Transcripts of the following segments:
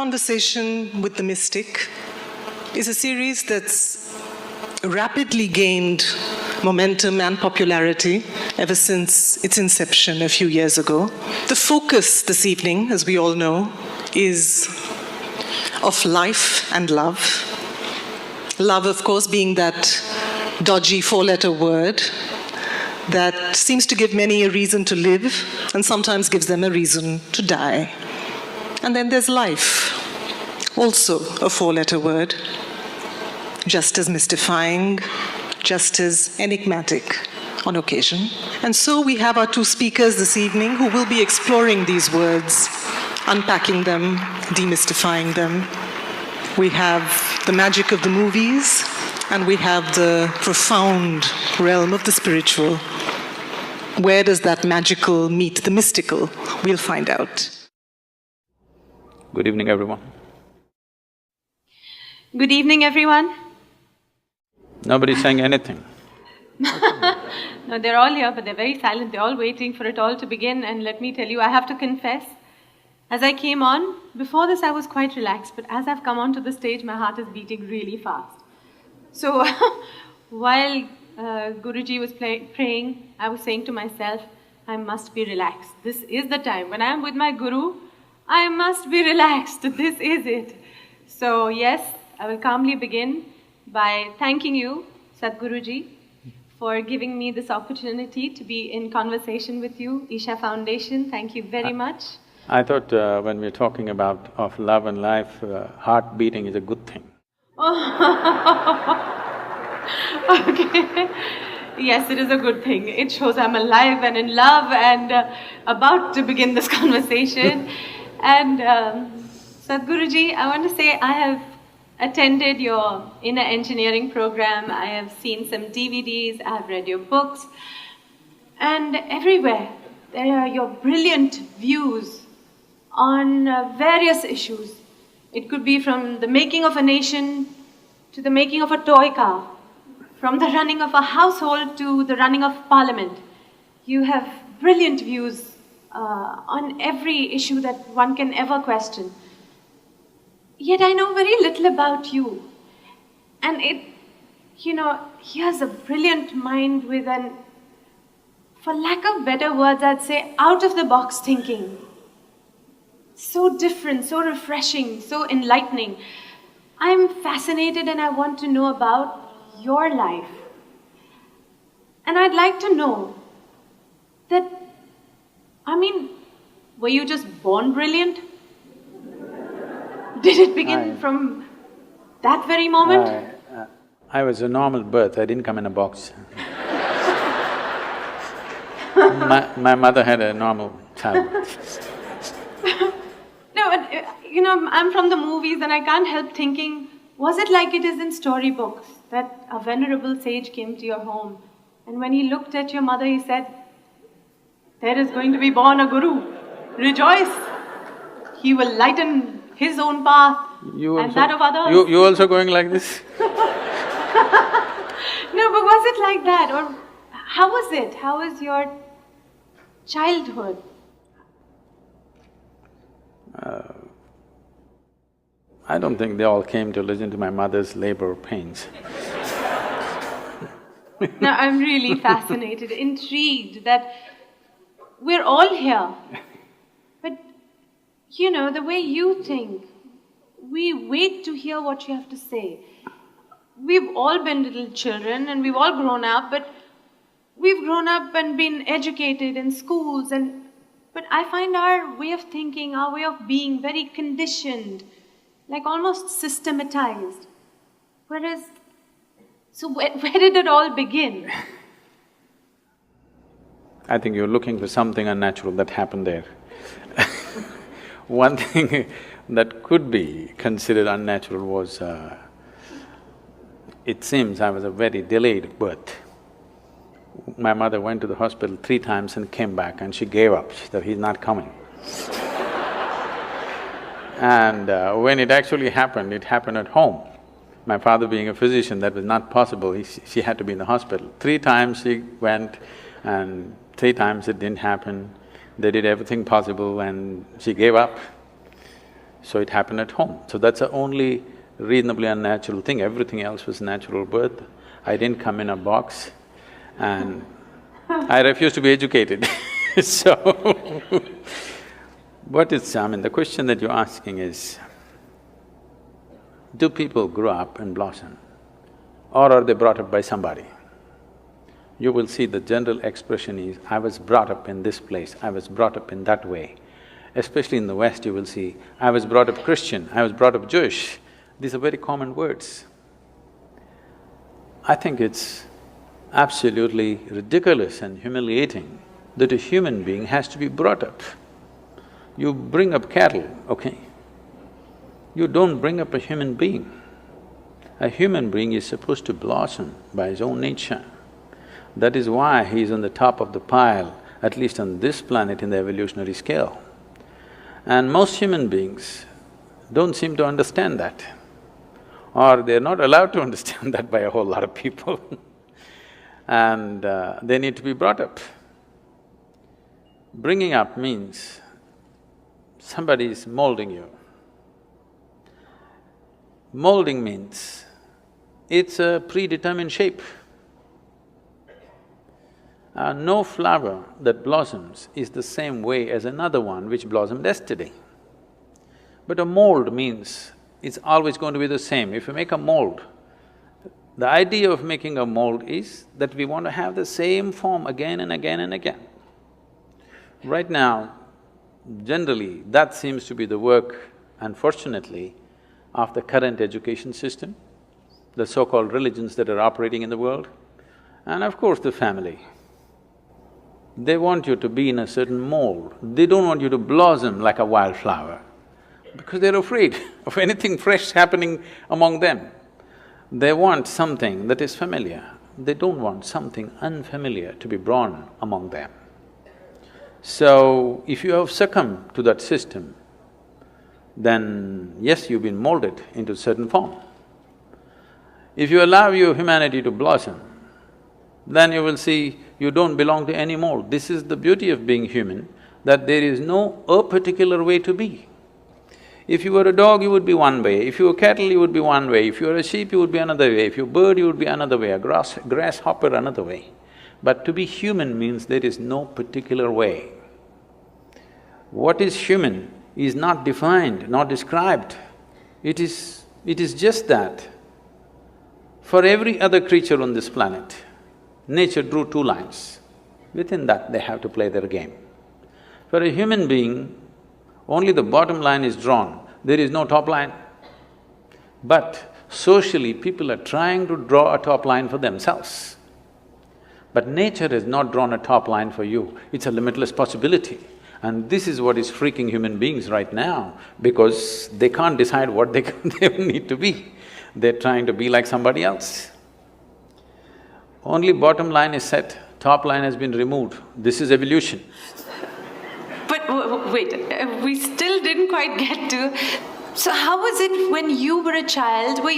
Conversation with the Mystic is a series that's rapidly gained momentum and popularity ever since its inception a few years ago. The focus this evening, as we all know, is of life and love. Love, of course, being that dodgy four-letter word that seems to give many a reason to live and sometimes gives them a reason to die. And then there's life, also a four-letter word, just as mystifying, just as enigmatic on occasion. And so we have our two speakers this evening who will be exploring these words, unpacking them, demystifying them. We have the magic of the movies, and we have the profound realm of the spiritual. Where does that magical meet the mystical? We'll find out. Good evening, everyone. Good evening, everyone. Nobody's saying anything. No, they're all here, but they're very silent. They're all waiting for it all to begin. And let me tell you, I have to confess, as I came on, before this I was quite relaxed, but as I've come onto the stage, my heart is beating really fast. So while Guruji was praying, I was saying to myself, I must be relaxed. This is the time. When I'm with my Guru, I must be relaxed. This is it. So yes, I will calmly begin by thanking you, Sadhguruji, for giving me this opportunity to be in conversation with you. Isha Foundation, thank you very much. I thought when we're talking about of love and life, heart beating is a good thing. Okay. Yes, it is a good thing. It shows I'm alive and in love and about to begin this conversation. And Sadhguruji, I want to say I have attended your inner engineering program. I have seen some DVDs, I have read your books. And everywhere there are your brilliant views on various issues. It could be from the making of a nation to the making of a toy car, from the running of a household to the running of parliament. You have brilliant views on every issue that one can ever question. Yet I know very little about you. And here's a brilliant mind with an, for lack of better words, I'd say out-of-the-box thinking. So different, so refreshing, so enlightening. I'm fascinated and I want to know about your life. And I'd like to know that, were you just born brilliant? Did it begin from that very moment? I was a normal birth, I didn't come in a box. My mother had a normal childbirth. No, but I'm from the movies and I can't help thinking, was it like it is in storybooks, that a venerable sage came to your home and when he looked at your mother he said, there is going to be born a guru, rejoice, he will lighten his own path and that of others. You also going like this? No, but was it like that? Or how was it? How was your childhood? I don't think they all came to listen to my mother's labor pains. No, I'm really fascinated, intrigued that we're all here. But, the way you think, we wait to hear what you have to say. We've all been little children and we've all grown up, but we've grown up and been educated in schools but I find our way of thinking, our way of being very conditioned, like almost systematized. Whereas, so where did it all begin? I think you're looking for something unnatural that happened there. One thing that could be considered unnatural was, it seems I was a very delayed birth. My mother went to the hospital 3 times and came back and she gave up, she said, he's not coming. And when it actually happened, it happened at home. My father being a physician, that was not possible, she had to be in the hospital. 3 times she went and 3 times it didn't happen. They did everything possible and she gave up. So it happened at home. So that's the only reasonably unnatural thing. Everything else was natural birth. I didn't come in a box and I refuse to be educated So what is… I mean, the question that you're asking is, do people grow up and blossom or are they brought up by somebody? You will see the general expression is, I was brought up in this place, I was brought up in that way. Especially in the West, you will see, I was brought up Christian, I was brought up Jewish. These are very common words. I think it's absolutely ridiculous and humiliating that a human being has to be brought up. You bring up cattle, okay? You don't bring up a human being. A human being is supposed to blossom by his own nature. That is why he is on the top of the pile, at least on this planet in the evolutionary scale. And most human beings don't seem to understand that, or they're not allowed to understand that by a whole lot of people and they need to be brought up. Bringing up means somebody is molding you. Molding means it's a predetermined shape. No flower that blossoms is the same way as another one which blossomed yesterday. But a mold means it's always going to be the same. If you make a mold, the idea of making a mold is that we want to have the same form again and again and again. Right now, generally, that seems to be the work, unfortunately, of the current education system, the so-called religions that are operating in the world, and of course the family. They want you to be in a certain mold. They don't want you to blossom like a wildflower because they're afraid of anything fresh happening among them. They want something that is familiar. They don't want something unfamiliar to be born among them. So, if you have succumbed to that system, then yes, you've been molded into a certain form. If you allow your humanity to blossom, then you will see you don't belong to any mold. This is the beauty of being human, that there is no a particular way to be. If you were a dog, you would be one way, if you were cattle, you would be one way, if you were a sheep, you would be another way, if you were a bird, you would be another way, a grasshopper another way. But to be human means there is no particular way. What is human is not defined, not described. It is just that. For every other creature on this planet, nature drew two lines. Within that, they have to play their game. For a human being, only the bottom line is drawn, there is no top line. But socially, people are trying to draw a top line for themselves. But nature has not drawn a top line for you, it's a limitless possibility. And this is what is freaking human beings right now, because they can't decide what they need to be. They're trying to be like somebody else. Only bottom line is set, top line has been removed. This is evolution. But wait, we still didn't quite get to… So how was it when you were a child? Were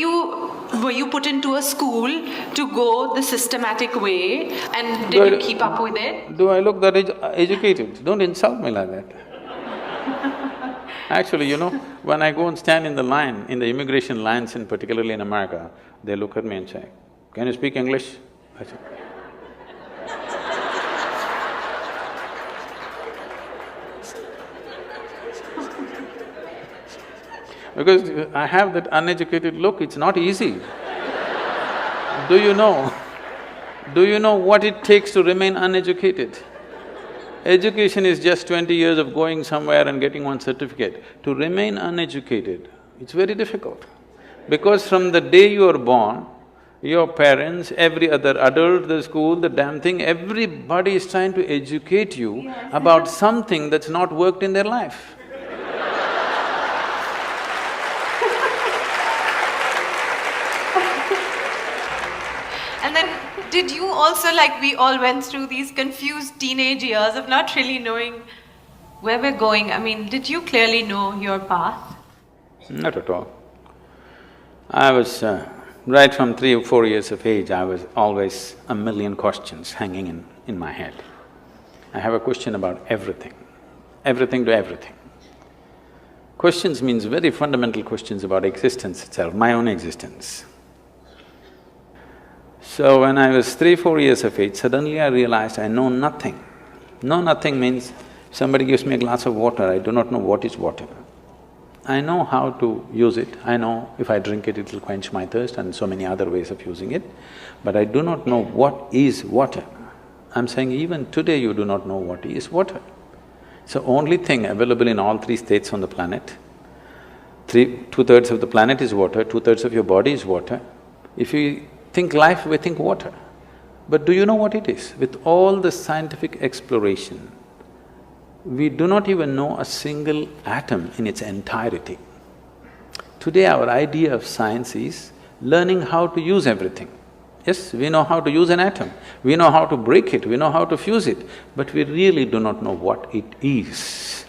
you put into a school to go the systematic way, and did you keep up with it? Do I look that educated? Don't insult me like that. Actually, you know, when I go and stand in the line, in the immigration lines, and particularly in America, they look at me and say, "Can you speak English?" I say, because I have that uneducated look, it's not easy. Do you know what it takes to remain uneducated? Education is just 20 years of going somewhere and getting one certificate. To remain uneducated, it's very difficult. Because from the day you are born, your parents, every other adult, the school, the damn thing, everybody is trying to educate you about something that's not worked in their life. And then, did you also, like we all went through these confused teenage years of not really knowing where we're going? I mean, did you clearly know your path? Not at all. I was… right from 3 or 4 years of age, I was always a million questions hanging in my head. I have a question about everything, everything to everything. Questions means very fundamental questions about existence itself, my own existence. So when I was 3-4 years of age, suddenly I realized I know nothing. Know nothing means somebody gives me a glass of water, I do not know what is water. I know how to use it, I know if I drink it, it'll quench my thirst and so many other ways of using it, but I do not know what is water. I'm saying even today you do not know what is water. So only thing available in all three states on the planet, two-thirds of the planet is water, two-thirds of your body is water. If we think life, we think water. But do you know what it is? With all the scientific exploration, we do not even know a single atom in its entirety. Today our idea of science is learning how to use everything. Yes, we know how to use an atom, we know how to break it, we know how to fuse it, but we really do not know what it is.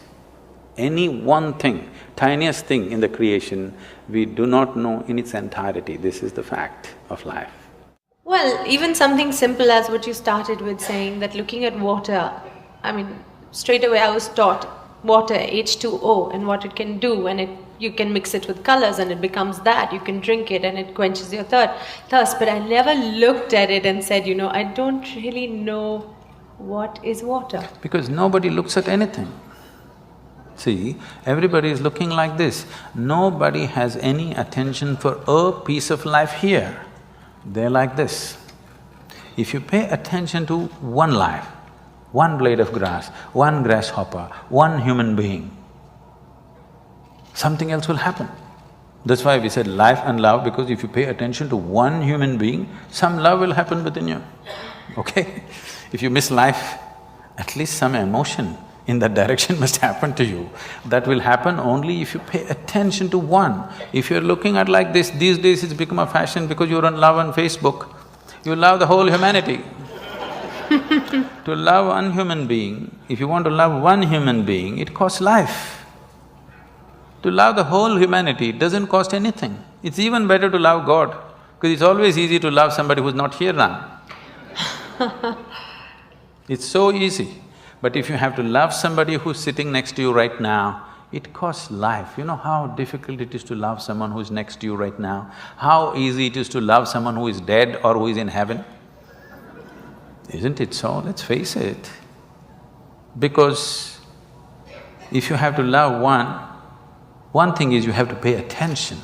Any one thing, tiniest thing in the creation, we do not know in its entirety. This is the fact of life. Well, even something simple as what you started with saying, that looking at water, I mean, straight away I was taught water, H2O, and what it can do, and you can mix it with colors and it becomes that, you can drink it and it quenches your thirst. But I never looked at it and said, I don't really know what is water. Because nobody looks at anything. See, everybody is looking like this. Nobody has any attention for a piece of life here. They're like this. If you pay attention to one life, one blade of grass, one grasshopper, one human being, something else will happen. That's why we said life and love, because if you pay attention to one human being, some love will happen within you, okay? If you miss life, at least some emotion in that direction must happen to you. That will happen only if you pay attention to one. If you're looking at like this, these days it's become a fashion because you're on love on Facebook, you love the whole humanity. To love one human being, if you want to love one human being, it costs life. To love the whole humanity doesn't cost anything. It's even better to love God, because it's always easy to love somebody who's not here now. It's so easy. But if you have to love somebody who's sitting next to you right now, it costs life. You know how difficult it is to love someone who's next to you right now? How easy it is to love someone who is dead or who is in heaven? Isn't it so? Let's face it. Because if you have to love one thing is you have to pay attention.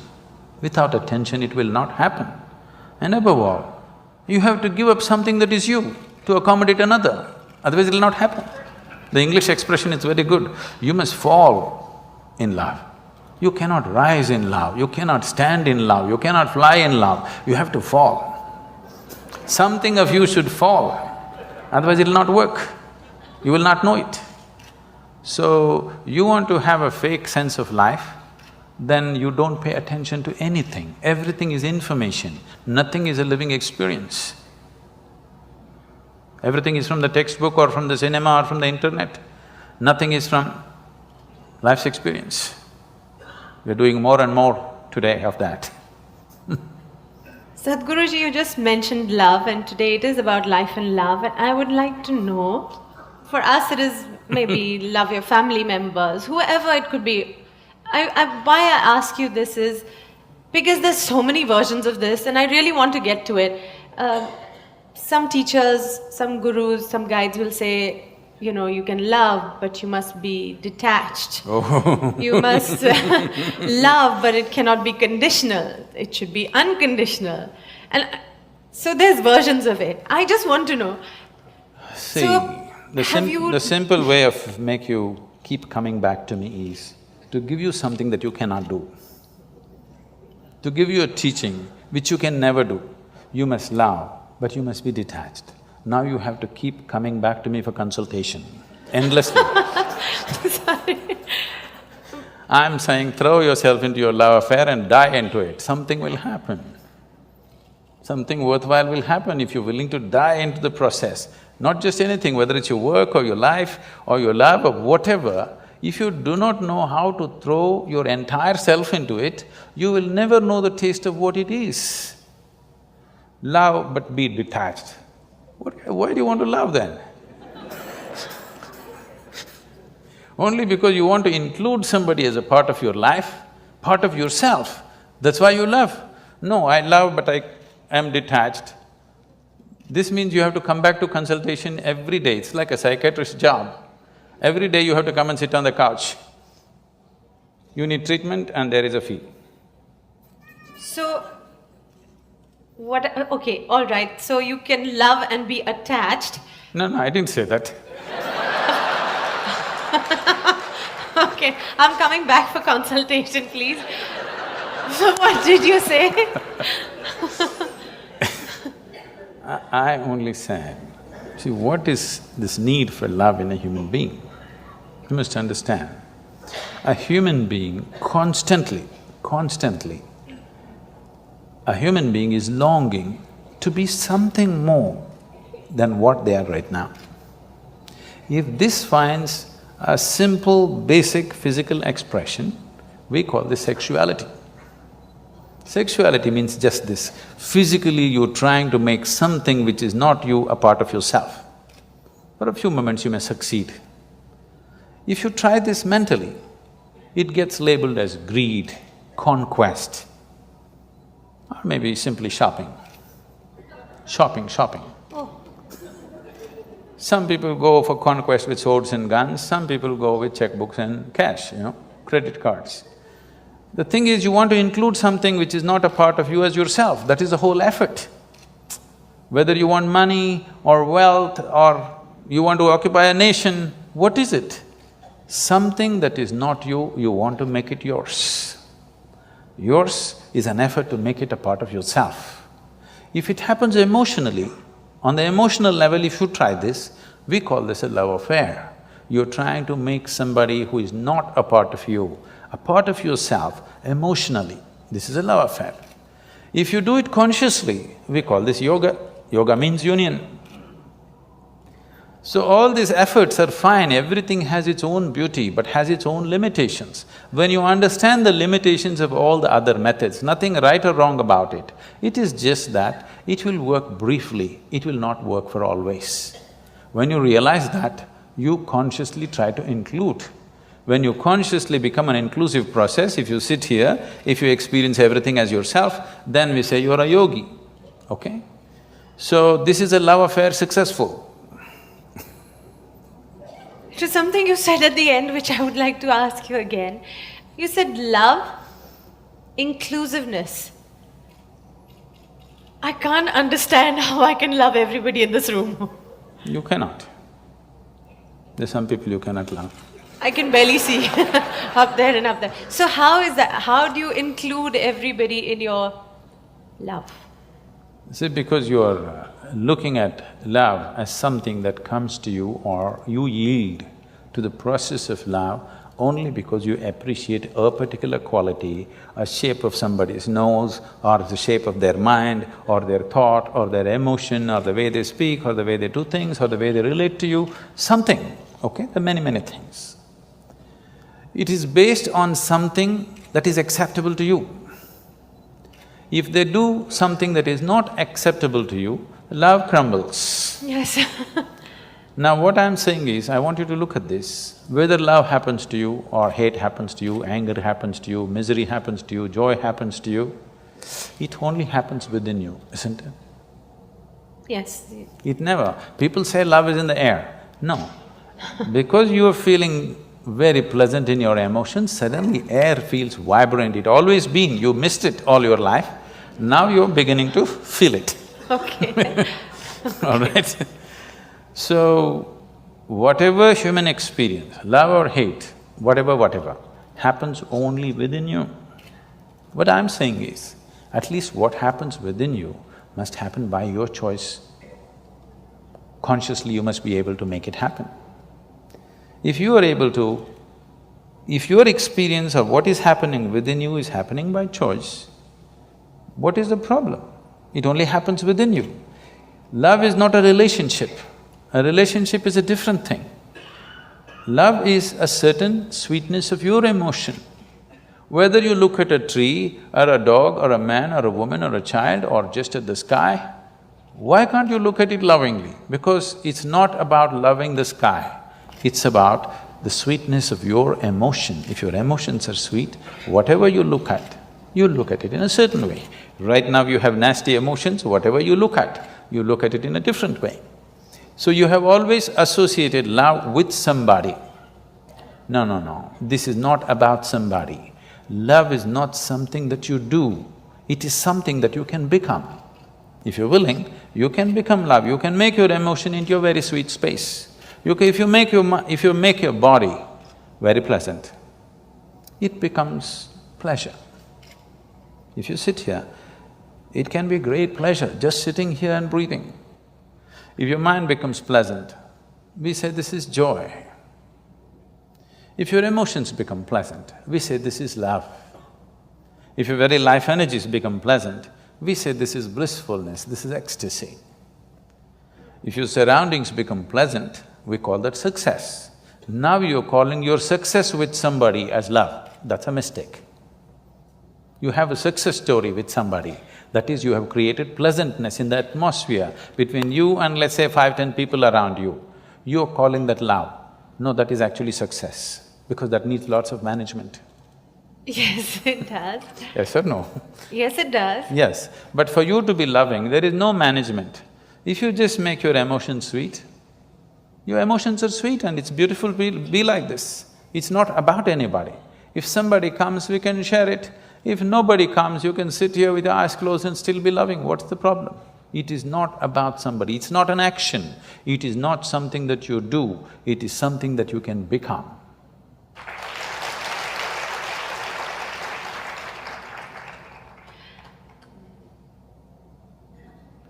Without attention, it will not happen. And above all, you have to give up something that is you to accommodate another, otherwise it will not happen. The English expression is very good, you must fall in love. You cannot rise in love, you cannot stand in love, you cannot fly in love, you have to fall. Something of you should fall, otherwise it'll not work, you will not know it. So, you want to have a fake sense of life, then you don't pay attention to anything. Everything is information, nothing is a living experience. Everything is from the textbook or from the cinema or from the internet. Nothing is from life's experience. We're doing more and more today of that. Sadhguruji, you just mentioned love, and today it is about life and love, and I would like to know, for us it is maybe love your family members, whoever it could be. Why I ask you this is because there's so many versions of this and I really want to get to it. Some teachers, some gurus, some guides will say, you can love, but you must be detached. Oh. You must love, but it cannot be conditional. It should be unconditional. And so there's versions of it. I just want to know. See, so the simple way of make you keep coming back to me is to give you something that you cannot do. To give you a teaching which you can never do. You must love, but you must be detached. Now you have to keep coming back to me for consultation, endlessly. Sorry. I'm saying throw yourself into your love affair and die into it, something will happen. Something worthwhile will happen if you're willing to die into the process. Not just anything, whether it's your work or your life or your love or whatever, if you do not know how to throw your entire self into it, you will never know the taste of what it is. Love but be detached. Why do you want to love then? Only because you want to include somebody as a part of your life, part of yourself, that's why you love. No, I love but I am detached. This means you have to come back to consultation every day, it's like a psychiatrist's job. Every day you have to come and sit on the couch. You need treatment and there is a fee. So, okay, all right. So you can love and be attached. No, I didn't say that. Okay, I'm coming back for consultation, please. So what did you say? I only said, see, what is this need for love in a human being? You must understand, a human being constantly, a human being is longing to be something more than what they are right now. If this finds a simple, basic physical expression, we call this sexuality. Sexuality means just this, physically you're trying to make something which is not you a part of yourself. For a few moments you may succeed. If you try this mentally, it gets labeled as greed, conquest, or maybe simply shopping. Shopping. Oh. Some people go for conquest with swords and guns, some people go with checkbooks and cash, credit cards. The thing is, you want to include something which is not a part of you as yourself, that is the whole effort. Whether you want money or wealth or you want to occupy a nation, what is it? Something that is not you, you want to make it yours. Yours is an effort to make it a part of yourself. If it happens emotionally, on the emotional level, if you try this, we call this a love affair. You're trying to make somebody who is not a part of you, a part of yourself emotionally. This is a love affair. If you do it consciously, we call this yoga. Yoga means union. So all these efforts are fine, everything has its own beauty but has its own limitations. When you understand the limitations of all the other methods, nothing right or wrong about it, it is just that it will work briefly, it will not work for always. When you realize that, you consciously try to include. When you consciously become an inclusive process, if you sit here, if you experience everything as yourself, then we say you're a yogi, okay? So this is a love affair successful. It was something you said at the end which I would like to ask you again. You said love, inclusiveness. I can't understand how I can love everybody in this room. You cannot. There's some people you cannot love. I can barely see up there and up there. So how is that? How do you include everybody in your love? See, because you are looking at love as something that comes to you or you yield to the process of love only because you appreciate a particular quality, a shape of somebody's nose or the shape of their mind or their thought or their emotion or the way they speak or the way they do things or the way they relate to you, something, okay? There are many things. It is based on something that is acceptable to you. If they do something that is not acceptable to you, love crumbles. Yes. Now what I'm saying is, I want you to look at this, whether love happens to you or hate happens to you, anger happens to you, misery happens to you, joy happens to you, it only happens within you, isn't it? Yes. It never… People say love is in the air. No. Because you are feeling very pleasant in your emotions, suddenly air feels vibrant, it always been, you missed it all your life, now you're beginning to feel it. Okay. All right? So, whatever human experience, love or hate, whatever, happens only within you. What I'm saying is, at least what happens within you must happen by your choice. Consciously you must be able to make it happen. If you are able to… if your experience of what is happening within you is happening by choice, what is the problem? It only happens within you. Love is not a relationship. A relationship is a different thing. Love is a certain sweetness of your emotion. Whether you look at a tree or a dog or a man or a woman or a child or just at the sky, why can't you look at it lovingly? Because it's not about loving the sky, it's about the sweetness of your emotion. If your emotions are sweet, whatever you look at it in a certain way. Right now you have nasty emotions, whatever you look at it in a different way. So you have always associated love with somebody. No, this is not about somebody. Love is not something that you do, it is something that you can become. If you're willing, you can become love, you can make your emotion into a very sweet space. If you make your body very pleasant, it becomes pleasure. If you sit here, it can be great pleasure just sitting here and breathing. If your mind becomes pleasant, we say this is joy. If your emotions become pleasant, we say this is love. If your very life energies become pleasant, we say this is blissfulness, this is ecstasy. If your surroundings become pleasant, we call that success. Now you're calling your success with somebody as love, that's a mistake. You have a success story with somebody, that is, you have created pleasantness in the atmosphere between you and let's say 5, 10 people around you. You're calling that love. No, that is actually success, because that needs lots of management. Yes, it does. Yes or no? Yes, it does. Yes, but for you to be loving, there is no management. If you just make your emotions sweet, your emotions are sweet and it's beautiful, be like this. It's not about anybody. If somebody comes, we can share it. If nobody comes, you can sit here with your eyes closed and still be loving. What's the problem? It is not about somebody, it's not an action. It is not something that you do, it is something that you can become.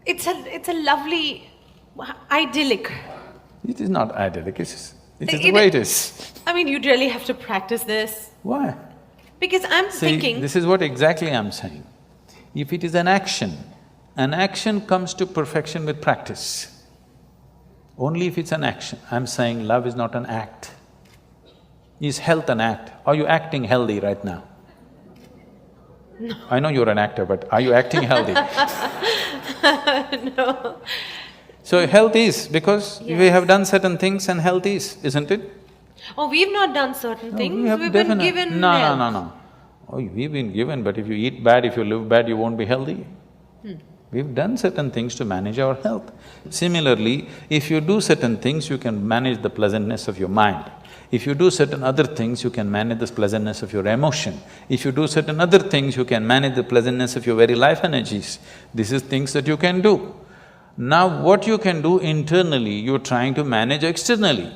It's a lovely, idyllic. It is not idyllic, it is the way it is. I mean, you'd really have to practice this. Why? Because I'm thinking… See, this is what exactly I'm saying. If it is an action comes to perfection with practice. Only if it's an action. I'm saying love is not an act. Is health an act? Are you acting healthy right now? No. I know you're an actor, but are you acting healthy? No. So health is, because we have done certain things and health is, isn't it? Oh, we've not done certain things, we've been been given No. health. Oh, we've been given, but if you eat bad, if you live bad, you won't be healthy. We've done certain things to manage our health. Similarly, if you do certain things, you can manage the pleasantness of your mind. If you do certain other things, you can manage the pleasantness of your emotion. If you do certain other things, you can manage the pleasantness of your very life energies. This is things that you can do. Now, what you can do internally, you're trying to manage externally.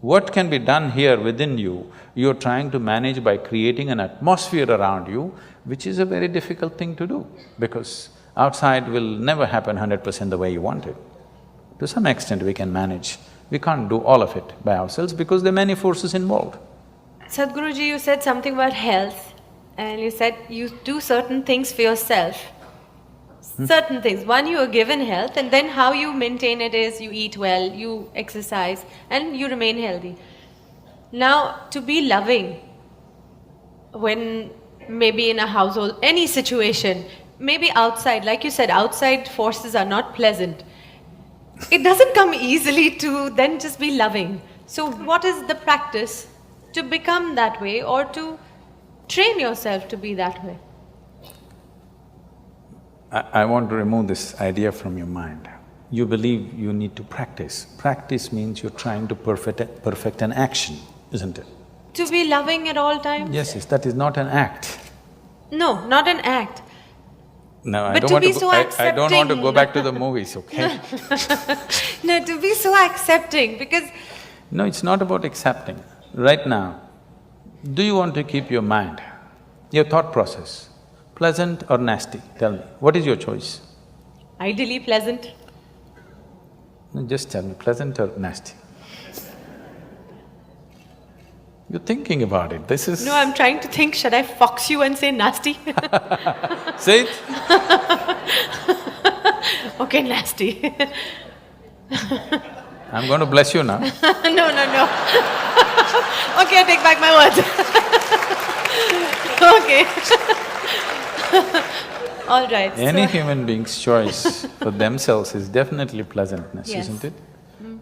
What can be done here within you, you're trying to manage by creating an atmosphere around you, which is a very difficult thing to do, because outside will never happen 100% the way you want it. To some extent we can manage, we can't do all of it by ourselves because there are many forces involved. Sadhguruji, you said something about health, and you said you do certain things for yourself. Certain things. One, you are given health, and then how you maintain it is you eat well, you exercise, and you remain healthy. Now, to be loving, when maybe in a household, any situation, maybe outside, like you said, outside forces are not pleasant. It doesn't come easily to then just be loving. So what is the practice to become that way or to train yourself to be that way? I want to remove this idea from your mind. You believe you need to practice. Practice means you're trying to perfect an action, isn't it? To be loving at all times? Yes, that is not an act. No, not an act. No, I But don't to want be to so I don't want to accepting. go back to the movies, okay? No, to be so accepting, because… No, it's not about accepting. Right now, do you want to keep your mind, your thought process, pleasant or nasty? Tell me, what is your choice? Ideally pleasant. No, just tell me, pleasant or nasty? You're thinking about it, this is… No, I'm trying to think, should I fox you and say nasty? Say it. Okay, nasty. I'm going to bless you now. No. Okay, I take back my words. Okay. All right. Any human being's choice for themselves is definitely pleasantness, Yes. isn't it?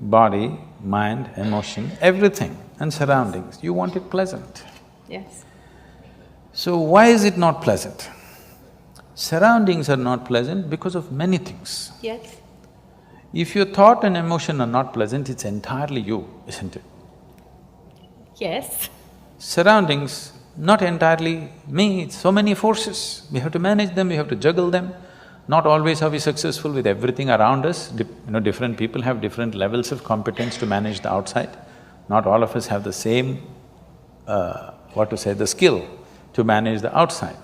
Body mind, emotion, everything and surroundings, you want it pleasant. Yes. So why is it not pleasant? Surroundings are not pleasant because of many things. Yes. If your thought and emotion are not pleasant, it's entirely you, isn't it? Yes. Surroundings, not entirely me, it's so many forces. We have to manage them, we have to juggle them. Not always are we successful with everything around us. Different people have different levels of competence to manage the outside. Not all of us have the same, the skill to manage the outside.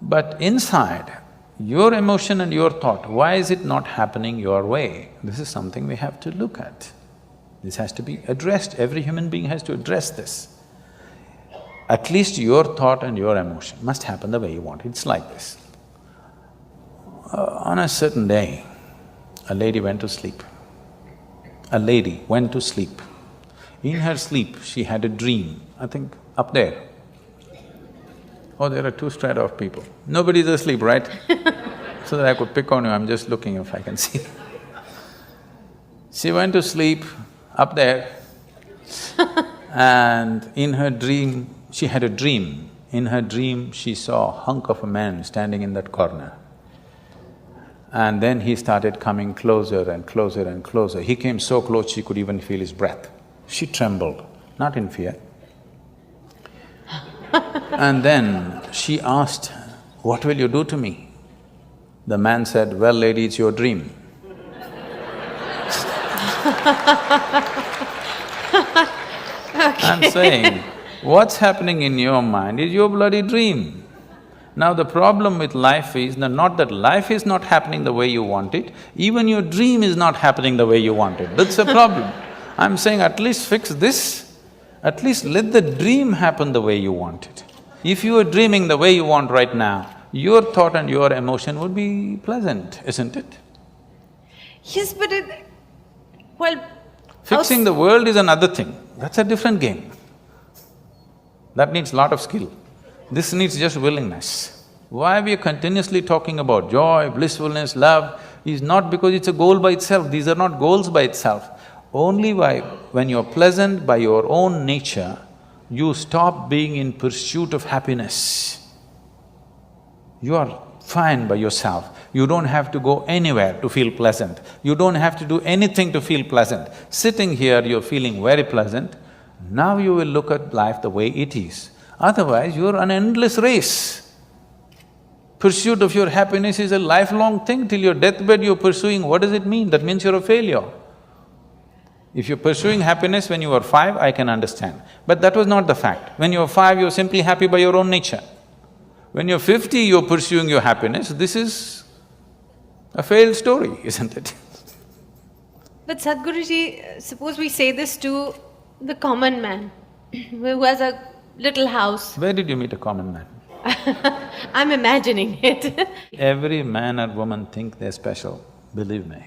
But inside, your emotion and your thought, why is it not happening your way? This is something we have to look at. This has to be addressed, every human being has to address this. At least your thought and your emotion must happen the way you want. It's like this. On a certain day, a lady went to sleep. A lady went to sleep. In her sleep, she had a dream, I think up there. Oh, there are two strata of people. Nobody's asleep, right? So that I could pick on you, I'm just looking if I can see. She went to sleep up there and in her dream, she had a dream. In her dream, she saw a hunk of a man standing in that corner. And then he started coming closer and closer and closer. He came so close she could even feel his breath. She trembled, not in fear. And then she asked, "What will you do to me?" The man said, "Well, lady, it's your dream." I'm saying, what's happening in your mind is your bloody dream. Now the problem with life is not that life is not happening the way you want it, even your dream is not happening the way you want it. That's a problem. I'm saying at least fix this, at least let the dream happen the way you want it. If you are dreaming the way you want right now, your thought and your emotion would be pleasant, isn't it? Yes, but Fixing the world is another thing, that's a different game. That needs lot of skill. This needs just willingness. Why we are continuously talking about joy, blissfulness, love is not because it's a goal by itself, these are not goals by itself. Only when you're pleasant by your own nature, you stop being in pursuit of happiness. You are fine by yourself. You don't have to go anywhere to feel pleasant. You don't have to do anything to feel pleasant. Sitting here, you're feeling very pleasant. Now you will look at life the way it is. Otherwise, you're an endless race. Pursuit of your happiness is a lifelong thing. Till your deathbed you're pursuing, what does it mean? That means you're a failure. If you're pursuing happiness when you were 5, I can understand. But that was not the fact. When you were 5, you're simply happy by your own nature. When you're 50, you're pursuing your happiness, this is a failed story, isn't it? But Sadhguruji, suppose we say this to the common man who has a little house. Where did you meet a common man? I'm imagining it. Every man or woman think they're special, believe me.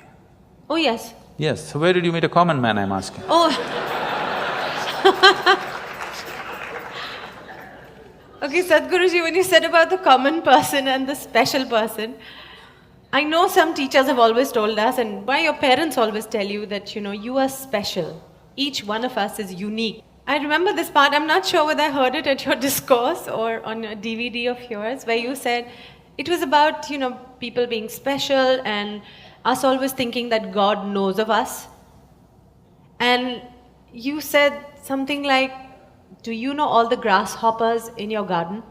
Oh, yes. Yes, so where did you meet a common man, I'm asking? Oh. Okay, Sadhguruji, when you said about the common person and the special person, I know some teachers have always told us, and why your parents always tell you that, you are special. Each one of us is unique. I remember this part, I'm not sure whether I heard it at your discourse or on a DVD of yours, where you said it was about, people being special and us always thinking that God knows of us. And you said something like, do you know all the grasshoppers in your garden?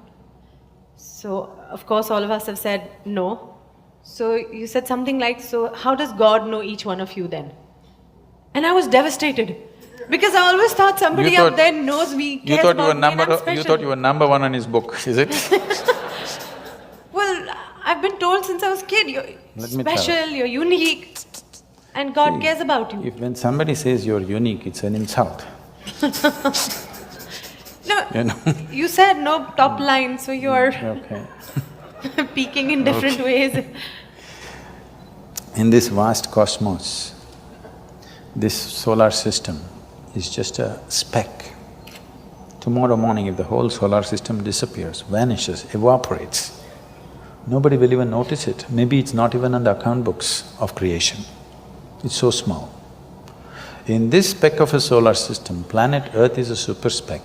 So, of course, all of us have said no. So you said something like, so how does God know each one of you then? And I was devastated. Because I always thought somebody out there knows me, cares about me, and I'm special. You thought you were number one on his book, is it? Well, I've been told since I was a kid, you're special, you're unique, and God cares about you. If when somebody says you're unique, it's an insult. No, you said no top line, so you're okay. peaking in different ways. In this vast cosmos, this solar system is just a speck. Tomorrow morning, if the whole solar system disappears, vanishes, evaporates, nobody will even notice it. Maybe it's not even on the account books of creation. It's so small. In this speck of a solar system, planet Earth is a super speck.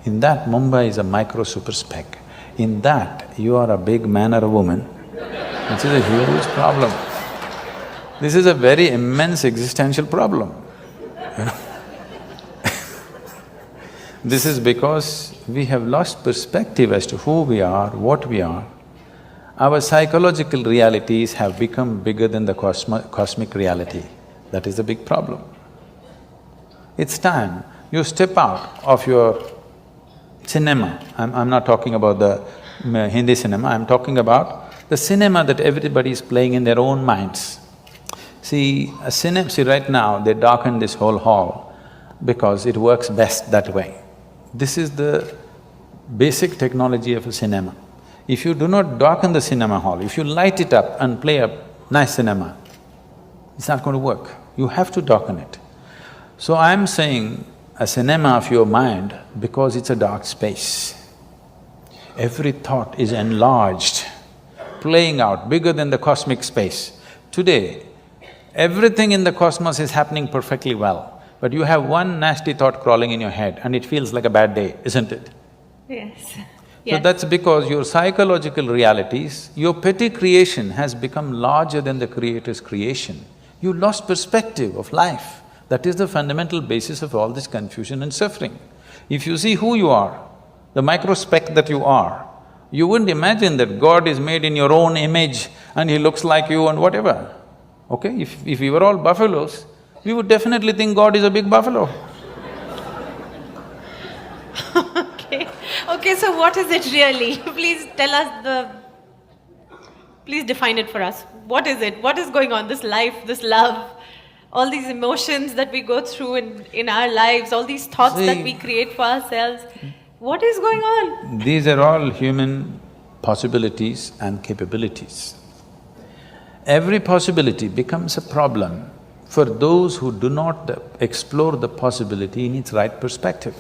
In that, Mumbai is a micro super speck. In that, you are a big man or a woman, which is a huge problem. This is a very immense existential problem, you know. This is because we have lost perspective as to who we are, what we are. Our psychological realities have become bigger than the cosmic reality. That is the big problem. It's time you step out of your cinema. I'm not talking about the Hindi cinema, I'm talking about the cinema that everybody is playing in their own minds. See, right now they darken this whole hall because it works best that way. This is the basic technology of a cinema. If you do not darken the cinema hall, if you light it up and play a nice cinema, it's not going to work. You have to darken it. So I'm saying a cinema of your mind because it's a dark space. Every thought is enlarged, playing out bigger than the cosmic space. Today, everything in the cosmos is happening perfectly well, but you have one nasty thought crawling in your head and it feels like a bad day, isn't it? Yes. So that's because your psychological realities, your petty creation has become larger than the Creator's creation. You lost perspective of life. That is the fundamental basis of all this confusion and suffering. If you see who you are, the microspeck that you are, you wouldn't imagine that God is made in your own image and He looks like you and whatever. Okay? If we were all buffaloes, we would definitely think God is a big buffalo. Okay, so what is it really? Please tell us please define it for us. What is it? What is going on? This life, this love, all these emotions that we go through in our lives, all these thoughts that we create for ourselves. What is going on? These are all human possibilities and capabilities. Every possibility becomes a problem for those who do not explore the possibility in its right perspective.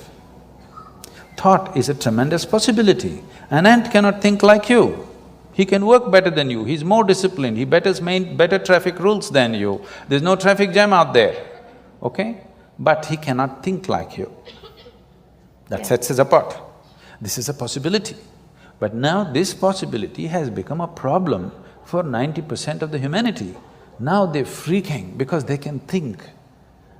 Thought is a tremendous possibility. An ant cannot think like you. He can work better than you, he's more disciplined, he better traffic rules than you. There's no traffic jam out there, okay? But he cannot think like you. That sets us apart. This is a possibility. But now this possibility has become a problem for 90% of the humanity. Now they're freaking because they can think.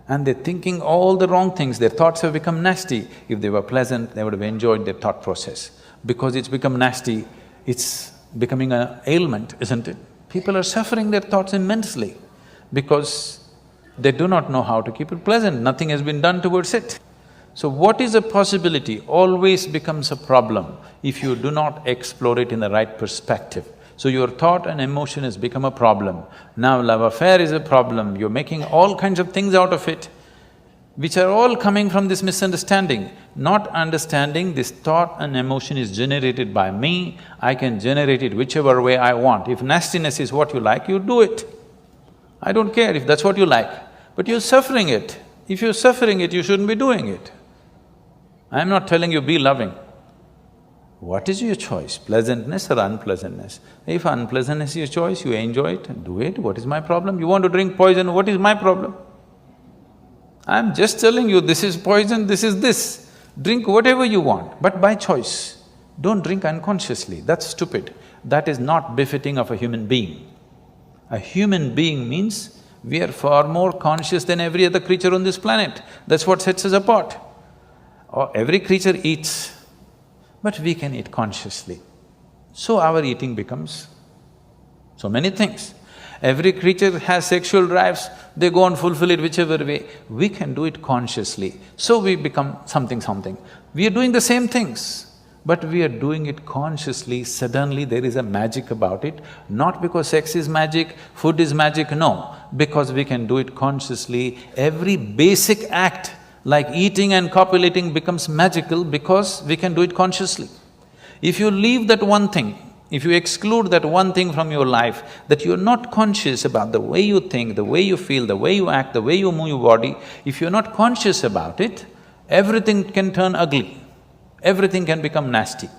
And they're thinking all the wrong things, their thoughts have become nasty. If they were pleasant, they would have enjoyed their thought process. Because it's become nasty, it's becoming an ailment, isn't it? People are suffering their thoughts immensely because they do not know how to keep it pleasant, nothing has been done towards it. So what is a possibility always becomes a problem if you do not explore it in the right perspective. So your thought and emotion has become a problem. Now love affair is a problem, you're making all kinds of things out of it, which are all coming from this misunderstanding. Not understanding this thought and emotion is generated by me, I can generate it whichever way I want. If nastiness is what you like, you do it. I don't care if that's what you like, but you're suffering it. If you're suffering it, you shouldn't be doing it. I'm not telling you be loving. What is your choice, pleasantness or unpleasantness? If unpleasantness is your choice, you enjoy it, do it, what is my problem? You want to drink poison, what is my problem? I'm just telling you, this is poison, this is this. Drink whatever you want, but by choice. Don't drink unconsciously, that's stupid. That is not befitting of a human being. A human being means we are far more conscious than every other creature on this planet. That's what sets us apart. Every creature eats, but we can eat consciously. So our eating becomes so many things. Every creature has sexual drives, they go and fulfill it whichever way. We can do it consciously, so we become something. We are doing the same things, but we are doing it consciously. Suddenly there is a magic about it, not because sex is magic, food is magic, no. Because we can do it consciously, every basic act like eating and copulating becomes magical because we can do it consciously. If you leave that one thing, if you exclude that one thing from your life, that you're not conscious about the way you think, the way you feel, the way you act, the way you move your body, if you're not conscious about it, everything can turn ugly, everything can become nasty.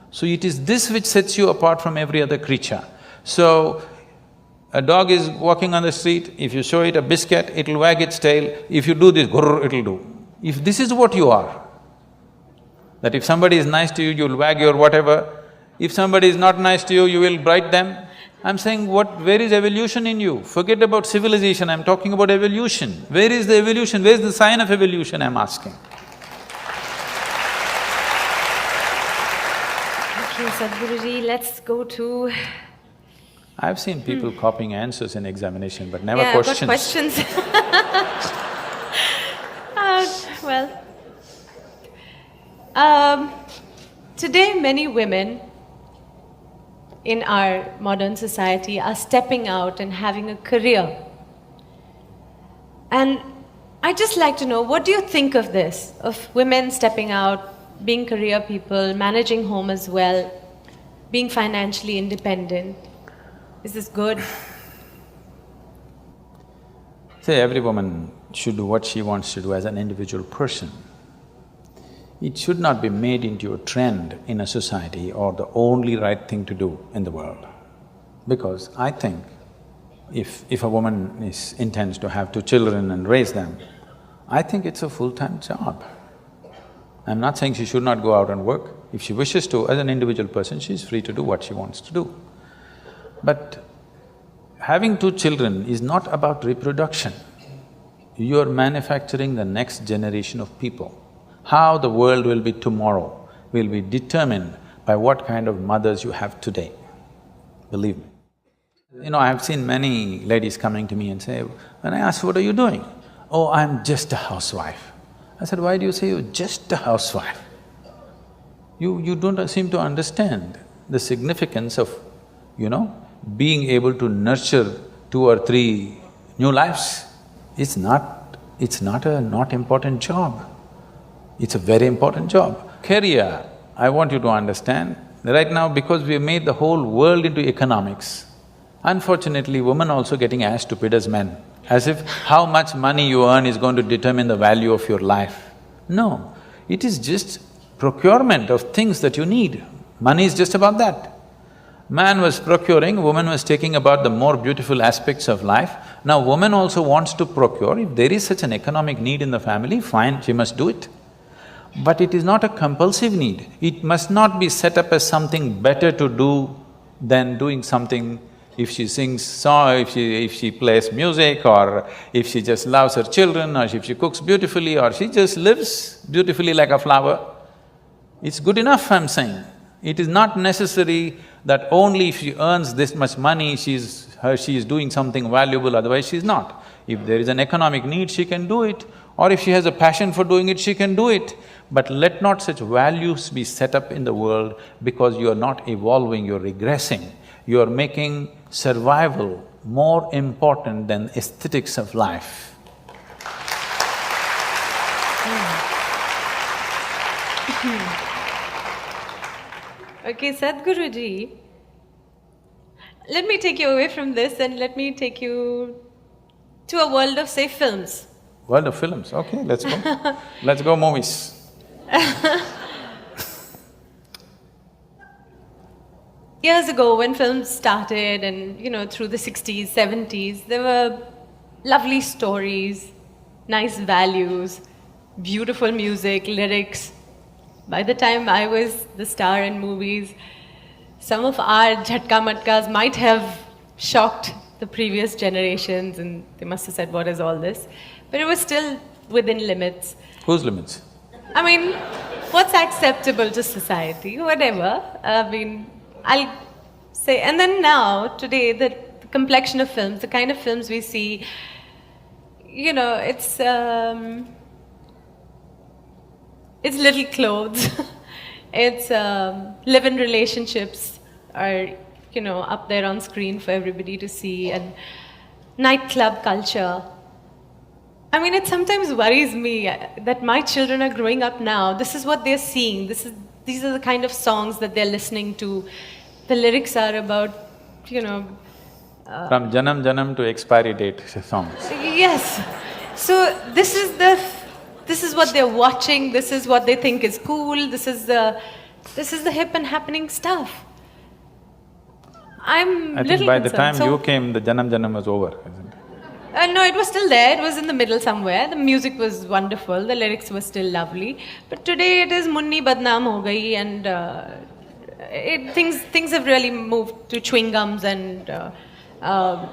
So it is this which sets you apart from every other creature. So, A dog is walking on the street, if you show it a biscuit, it'll wag its tail. If you do this, grrr, it'll do. If this is what you are, that if somebody is nice to you, you'll wag your whatever. If somebody is not nice to you, you will bite them. I'm saying where is evolution in you? Forget about civilization, I'm talking about evolution. Where is the evolution? Where is the sign of evolution, I'm asking? Okay, Sadhguruji, let's go to… I've seen people copying answers in examination but never Yeah, questions. got questions. Today many women in our modern society are stepping out and having a career. And I'd just like to know, what do you think of this? Of women stepping out, being career people, managing home as well, being financially independent? Is this good? Say, every woman should do what she wants to do as an individual person. It should not be made into a trend in a society or the only right thing to do in the world. Because I think if a woman intends to have 2 children and raise them, I think it's a full-time job. I'm not saying she should not go out and work. If she wishes to, as an individual person, she's free to do what she wants to do. But having 2 children is not about reproduction. You're manufacturing the next generation of people. How the world will be tomorrow will be determined by what kind of mothers you have today, believe me. You know, I've seen many ladies coming to me and say, when I ask, what are you doing? Oh, I'm just a housewife. I said, why do you say you're just a housewife? You don't seem to understand the significance of, being able to nurture 2 or 3 new lives. It's not a not important job. It's a very important job. Career, I want you to understand, right now because we have made the whole world into economics, unfortunately women also getting as stupid as men, as if how much money you earn is going to determine the value of your life. No, it is just procurement of things that you need. Money is just about that. Man was procuring, woman was taking about the more beautiful aspects of life. Now woman also wants to procure. If there is such an economic need in the family, fine, she must do it. But it is not a compulsive need. It must not be set up as something better to do than doing something. If she sings song, if she plays music, or if she just loves her children, or if she cooks beautifully, or she just lives beautifully like a flower, it's good enough, I'm saying. It is not necessary that only if she earns this much money, she is doing something valuable, otherwise she's not. If there is an economic need, she can do it, or if she has a passion for doing it, she can do it. But let not such values be set up in the world because you are not evolving, you're regressing. You are making survival more important than aesthetics of life. Okay, Sadhguruji, let me take you away from this and let me take you to a world of, say, films. World of films, okay, let's go. Let's go movies. Years ago when films started and, through the 60s, 70s, there were lovely stories, nice values, beautiful music, lyrics. By the time I was the star in movies, some of our jhatka matkas might have shocked the previous generations and they must have said, what is all this? But it was still within limits. Whose limits? I mean, what's acceptable to society, whatever. I'll say, and then now, today, the complexion of films, the kind of films we see, it's little clothes, it's live-in relationships are, up there on screen for everybody to see, and nightclub culture. I mean, it sometimes worries me that my children are growing up now, this is what they're seeing, these are the kind of songs that they're listening to. The lyrics are about, from Janam Janam to expiry date songs. Yes. So this is what they're watching, this is what they think is cool, this is the hip and happening stuff. I'm I little think by the concerned. time you came, the Janam Janam was over, isn't it? No, it was still there. It was in the middle somewhere. The music was wonderful. The lyrics were still lovely. But today it is Munni Badnaam Ho Gayi, and things have really moved to chewing gums, and I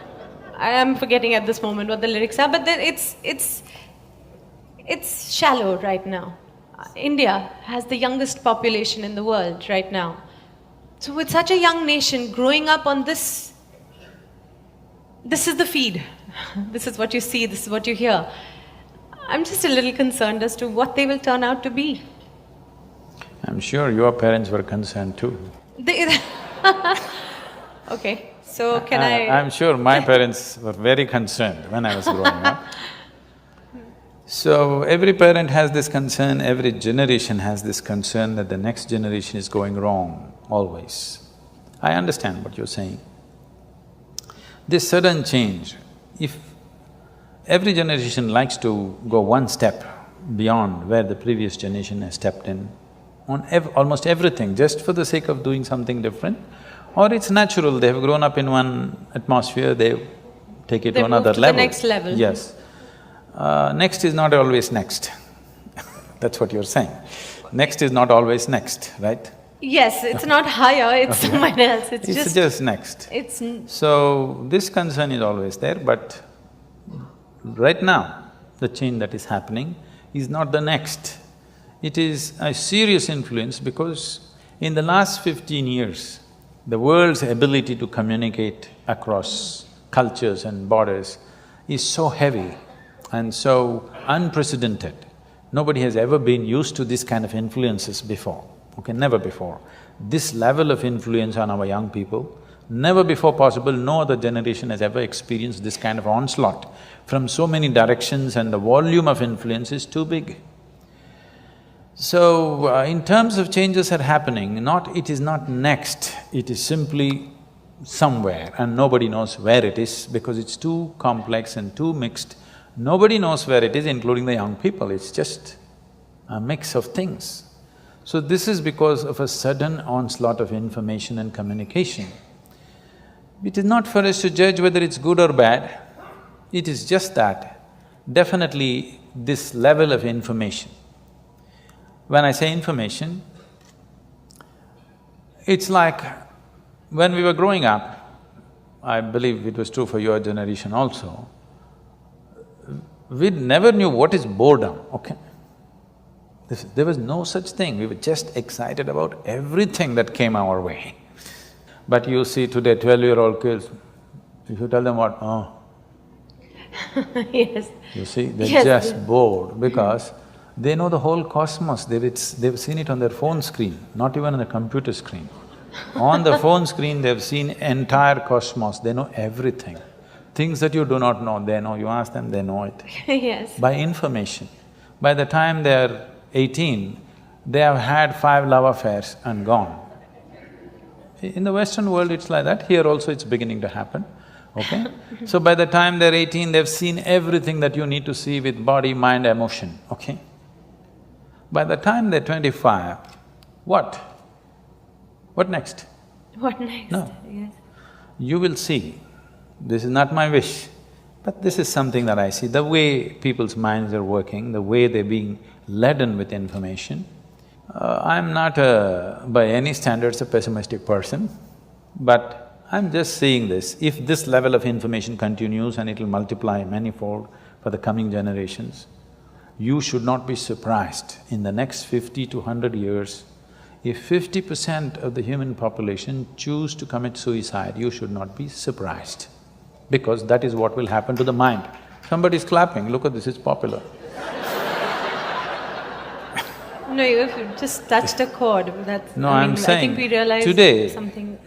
am forgetting at this moment what the lyrics are. But then it's shallow right now. India has the youngest population in the world right now. So with such a young nation growing up on this is the feed. This is what you see, this is what you hear. I'm just a little concerned as to what they will turn out to be. I'm sure your parents were concerned too. Okay, so can I'm sure my parents were very concerned when I was growing up. So every parent has this concern, every generation has this concern that the next generation is going wrong, always. I understand what you're saying. This sudden change, if every generation likes to go one step beyond where the previous generation has stepped in, on almost everything, just for the sake of doing something different, or it's natural, they have grown up in one atmosphere, they take it to another level. They move to the next level. Yes. Next is not always next. That's what you're saying. Next is not always next, right? Yes, it's not higher, it's someone else, It's just next. So, this concern is always there, but right now, the change that is happening is not the next. It is a serious influence because in the last 15 years, the world's ability to communicate across cultures and borders is so heavy and so unprecedented. Nobody has ever been used to this kind of influences before, okay, never before. This level of influence on our young people, never before possible, no other generation has ever experienced this kind of onslaught from so many directions, and the volume of influence is too big. So, in terms of changes are happening, it is not next, it is simply somewhere and nobody knows where it is because it's too complex and too mixed. Nobody knows where it is, including the young people, it's just a mix of things. So this is because of a sudden onslaught of information and communication. It is not for us to judge whether it's good or bad, it is just that definitely this level of information. When I say information, it's like when we were growing up, I believe it was true for your generation also, we never knew what is boredom, okay? There was no such thing, we were just excited about everything that came our way. But you see today 12-year-old kids, if you tell them what, oh. Yes. You see, they're just bored because they know the whole cosmos, they've seen it on their phone screen, not even on the computer screen. On the phone screen, they've seen entire cosmos, they know everything. Things that you do not know, they know, you ask them, they know it. Yes. By information. By the time they're 18, they have had 5 love affairs and gone. In the Western world, it's like that, here also it's beginning to happen, okay? So by the time they're 18, they've seen everything that you need to see with body, mind, emotion, okay? By the time they're 25, what? What next? What next? No. Yes. You will see, this is not my wish, but this is something that I see, the way people's minds are working, the way they're being laden with information. I'm not by any standards a pessimistic person, but I'm just seeing this. If this level of information continues and it'll multiply manifold for the coming generations, you should not be surprised in the next 50 to 100 years, if 50% of the human population choose to commit suicide, you should not be surprised, because that is what will happen to the mind. Somebody's clapping, look at this, it's popular. No, you've just touched a chord, that's… No, I'm saying, I think we realized today, something…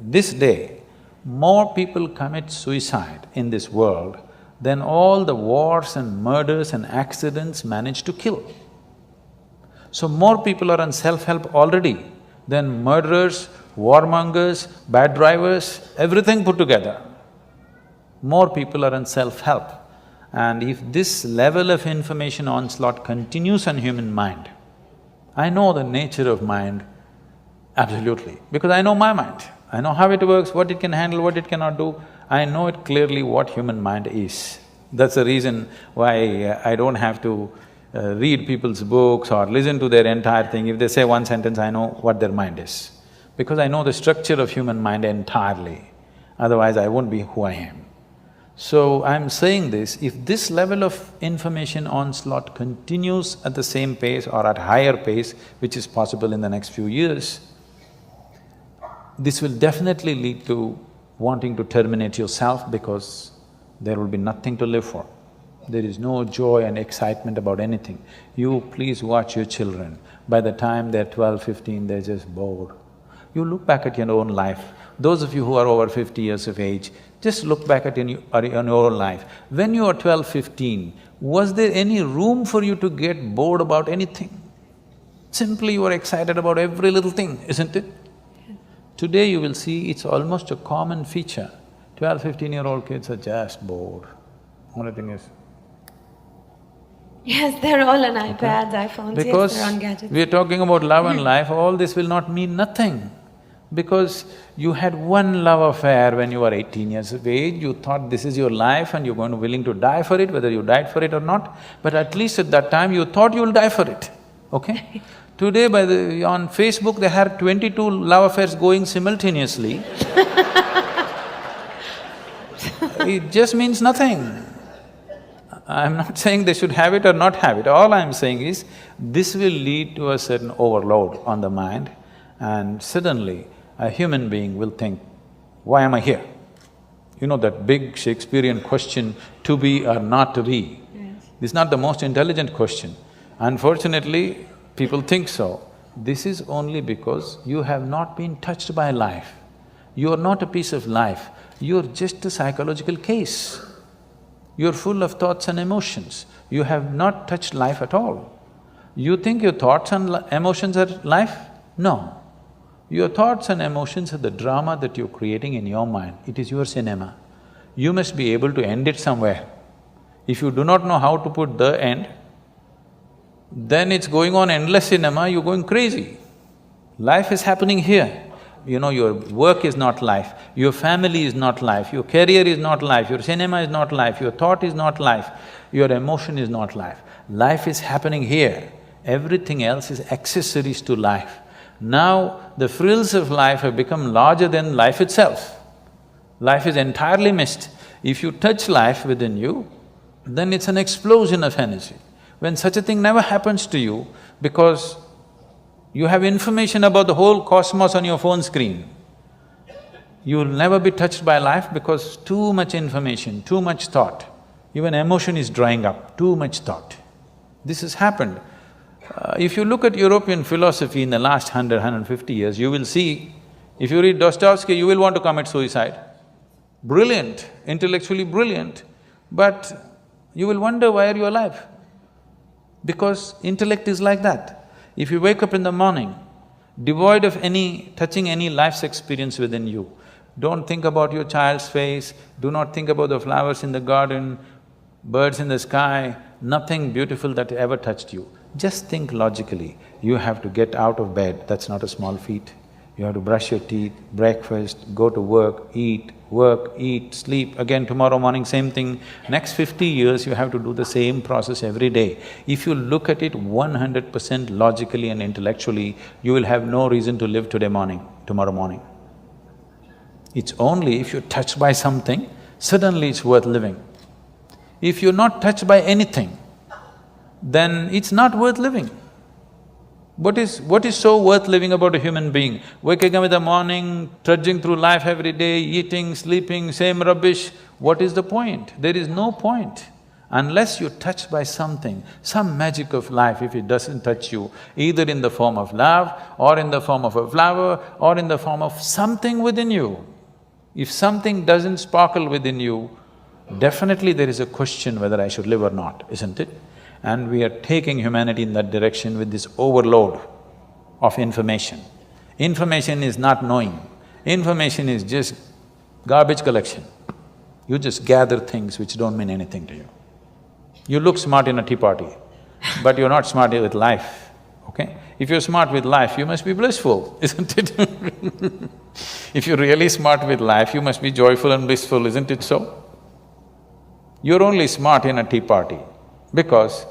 this day, more people commit suicide in this world than all the wars and murders and accidents manage to kill. So more people are on self-help already than murderers, warmongers, bad drivers, everything put together. More people are on self-help. And if this level of information onslaught continues on human mind, I know the nature of mind absolutely, because I know my mind. I know how it works, what it can handle, what it cannot do. I know it clearly what human mind is. That's the reason why I don't have to read people's books or listen to their entire thing. If they say one sentence, I know what their mind is. Because I know the structure of human mind entirely. Otherwise, I won't be who I am. So, I'm saying this, if this level of information onslaught continues at the same pace or at higher pace, which is possible in the next few years, this will definitely lead to wanting to terminate yourself because there will be nothing to live for. There is no joy and excitement about anything. You please watch your children. By the time they're 12, 15, they're just bored. You look back at your own life. Those of you who are over 50 years of age, just look back at your own life. When you were 12, 15, was there any room for you to get bored about anything? Simply you were excited about every little thing, isn't it? Today you will see it's almost a common feature. 12, 15-year-old kids are just bored. Only thing is… Yes, they're all on iPads, iPhones, Because yes, they're on gadgets. we're talking about love and life, all this will not mean nothing. Because you had one love affair when you were 18 years of age, you thought this is your life and you're willing to die for it, whether you died for it or not, but at least at that time you thought you'll die for it, okay? Today on Facebook they have 22 love affairs going simultaneously. It just means nothing. I'm not saying they should have it or not have it, all I'm saying is, this will lead to a certain overload on the mind and suddenly a human being will think, why am I here? You know that big Shakespearean question, to be or not to be? Yes. This is not the most intelligent question. Unfortunately, people think so. This is only because you have not been touched by life. You are not a piece of life, you're just a psychological case. You're full of thoughts and emotions. You have not touched life at all. You think your thoughts and emotions are life? No. Your thoughts and emotions are the drama that you're creating in your mind. It is your cinema. You must be able to end it somewhere. If you do not know how to put the end, then it's going on endless cinema, you're going crazy. Life is happening here. You know, your work is not life, your family is not life, your career is not life, your cinema is not life, your thought is not life, your emotion is not life. Life is happening here, everything else is accessories to life. Now, the frills of life have become larger than life itself. Life is entirely missed. If you touch life within you, then it's an explosion of energy. When such a thing never happens to you, because you have information about the whole cosmos on your phone screen. You will never be touched by life because too much information, too much thought. Even emotion is drying up, too much thought. This has happened. If you look at European philosophy in the last 150 years, you will see, if you read Dostoevsky, you will want to commit suicide. Brilliant, intellectually brilliant, but you will wonder why are you alive? Because intellect is like that. If you wake up in the morning, devoid of touching any life's experience within you, don't think about your child's face, do not think about the flowers in the garden, birds in the sky, nothing beautiful that ever touched you. Just think logically, you have to get out of bed, that's not a small feat. You have to brush your teeth, breakfast, go to work, eat, sleep, again tomorrow morning same thing. Next 50 years you have to do the same process every day. If you look at it 100% logically and intellectually, you will have no reason to live tomorrow morning. It's only if you're touched by something, suddenly it's worth living. If you're not touched by anything, then it's not worth living. What is so worth living about a human being? Waking up in the morning, trudging through life every day, eating, sleeping, same rubbish, what is the point? There is no point. Unless you're touched by something, some magic of life, if it doesn't touch you, either in the form of love, or in the form of a flower, or in the form of something within you. If something doesn't sparkle within you, definitely there is a question whether I should live or not, isn't it? And we are taking humanity in that direction with this overload of information. Information is not knowing, information is just garbage collection. You just gather things which don't mean anything to you. You look smart in a tea party, but you're not smart with life, okay? If you're smart with life, you must be blissful, isn't it? If you're really smart with life, you must be joyful and blissful, isn't it so? You're only smart in a tea party because,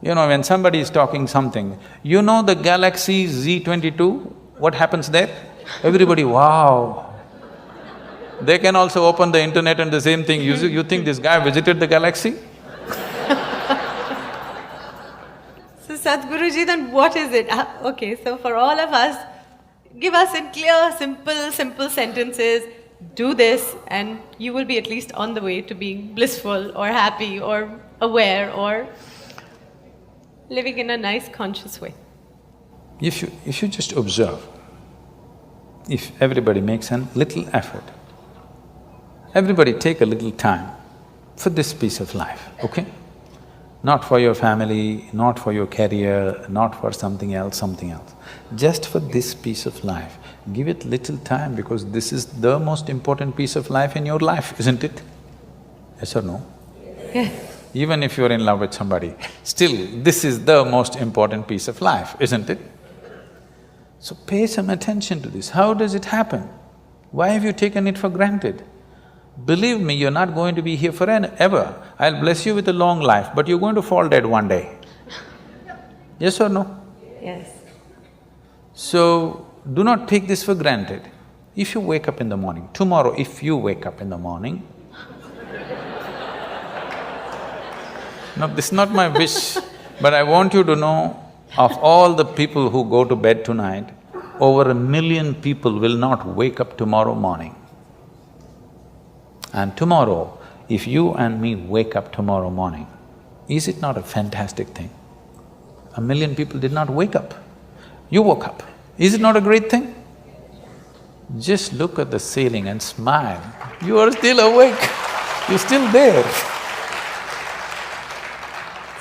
when somebody is talking something, the galaxy Z22, what happens there? Everybody, wow. They can also open the internet and the same thing. You think this guy visited the galaxy? So Sadhguruji, then what is it? Okay, so for all of us, give us in clear, simple sentences, do this and you will be at least on the way to being blissful or happy or aware or living in a nice conscious way. If you just observe, if everybody makes a little effort, everybody take a little time for this piece of life, okay? Not for your family, not for your career, not for something else. Just for this piece of life, give it little time because this is the most important piece of life in your life, isn't it? Yes or no? Yes. Even if you're in love with somebody, still this is the most important piece of life, isn't it? So pay some attention to this. How does it happen? Why have you taken it for granted? Believe me, you're not going to be here forever. I'll bless you with a long life, but you're going to fall dead one day. Yes or no? Yes. So, do not take this for granted. If you wake up in the morning, tomorrow if you wake up in the morning… No, this is not my wish, but I want you to know, of all the people who go to bed tonight, over 1 million people will not wake up tomorrow morning. And tomorrow, if you and me wake up tomorrow morning, is it not a fantastic thing? 1 million people did not wake up. You woke up. Is it not a great thing? Just look at the ceiling and smile. You are still awake. You're still there.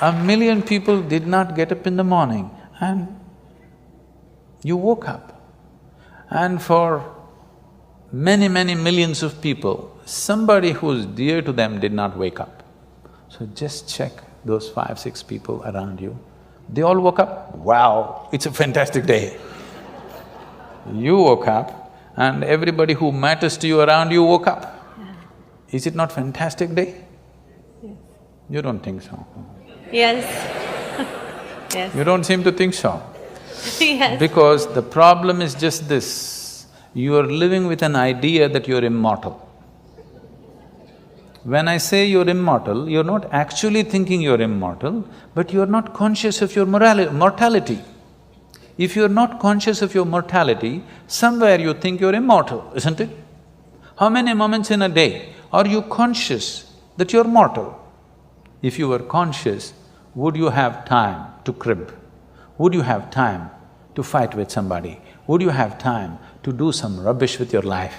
1 million people did not get up in the morning and you woke up. And for many millions of people, somebody who's dear to them did not wake up. So just check those 5-6 people around you. They all woke up, wow, it's a fantastic day. You woke up and everybody who matters to you around you woke up. Is it not fantastic day? Yes. You don't think so? Yes. Yes. You don't seem to think so. Yes. Because the problem is just this, you are living with an idea that you're immortal. When I say you're immortal, you're not actually thinking you're immortal, but you're not conscious of your mortality. If you're not conscious of your mortality, somewhere you think you're immortal, isn't it? How many moments in a day are you conscious that you're mortal? If you were conscious, would you have time to crib? Would you have time to fight with somebody? Would you have time to do some rubbish with your life?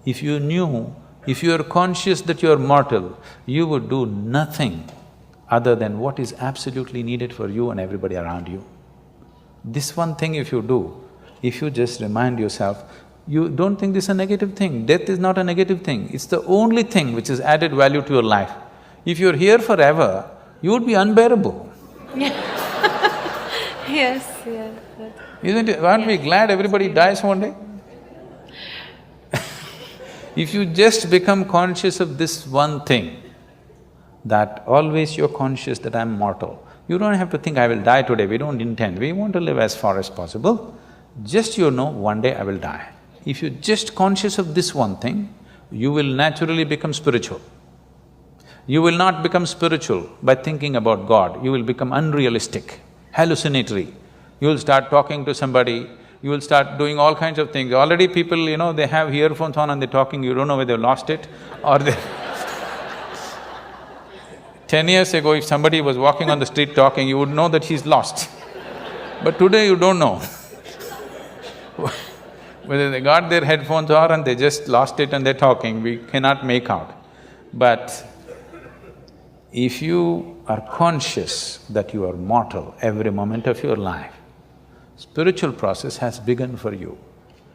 If you knew, if you are conscious that you are mortal, you would do nothing other than what is absolutely needed for you and everybody around you. This one thing if you do, if you just remind yourself, you don't think this is a negative thing. Death is not a negative thing, it's the only thing which has added value to your life. If you're here forever, you would be unbearable. Yes, yes. Isn't it? Aren't we glad everybody dies one day? If you just become conscious of this one thing, that always you're conscious that I'm mortal, you don't have to think, I will die today, we don't intend, we want to live as far as possible. Just one day I will die. If you're just conscious of this one thing, you will naturally become spiritual. You will not become spiritual by thinking about God, you will become unrealistic, hallucinatory. You will start talking to somebody, you will start doing all kinds of things. Already people, they have earphones on and they're talking, you don't know whether they've lost it or they… 10 years ago, if somebody was walking on the street talking, you would know that he's lost. But today you don't know whether they got their headphones on and they just lost it and they're talking, we cannot make out. But if you are conscious that you are mortal every moment of your life, spiritual process has begun for you.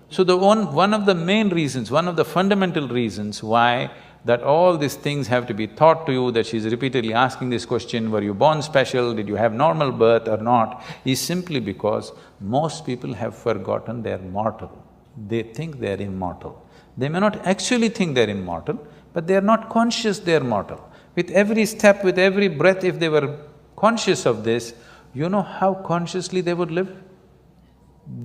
So one of the main reasons, one of the fundamental reasons why that all these things have to be taught to you, that she's repeatedly asking this question, were you born special, did you have normal birth or not, is simply because most people have forgotten they're mortal. they think they're immortal. They may not actually think they're immortal, but they're not conscious they're mortal. With every step, with every breath, if they were conscious of this, you know how consciously they would live?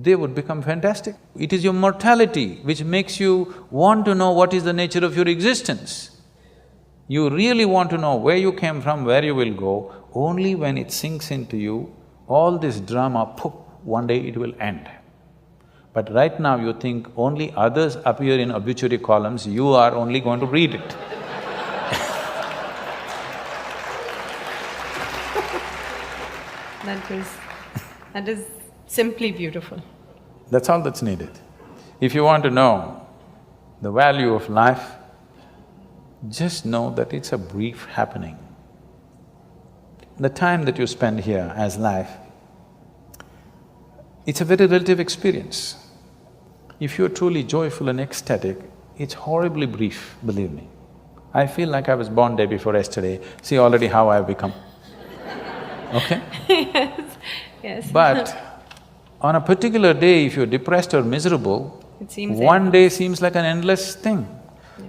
They would become fantastic. It is your mortality which makes you want to know what is the nature of your existence. You really want to know where you came from, where you will go. Only when it sinks into you, all this drama, poof, one day it will end. But right now you think only others appear in obituary columns, you are only going to read it. That is simply beautiful. That's all that's needed. If you want to know the value of life, just know that it's a brief happening. The time that you spend here as life, it's a very relative experience. If you're truly joyful and ecstatic, it's horribly brief, believe me. I feel like I was born day before yesterday, see already how I've become. Okay? Yes. But on a particular day, if you're depressed or miserable, It seems one day seems like an endless thing.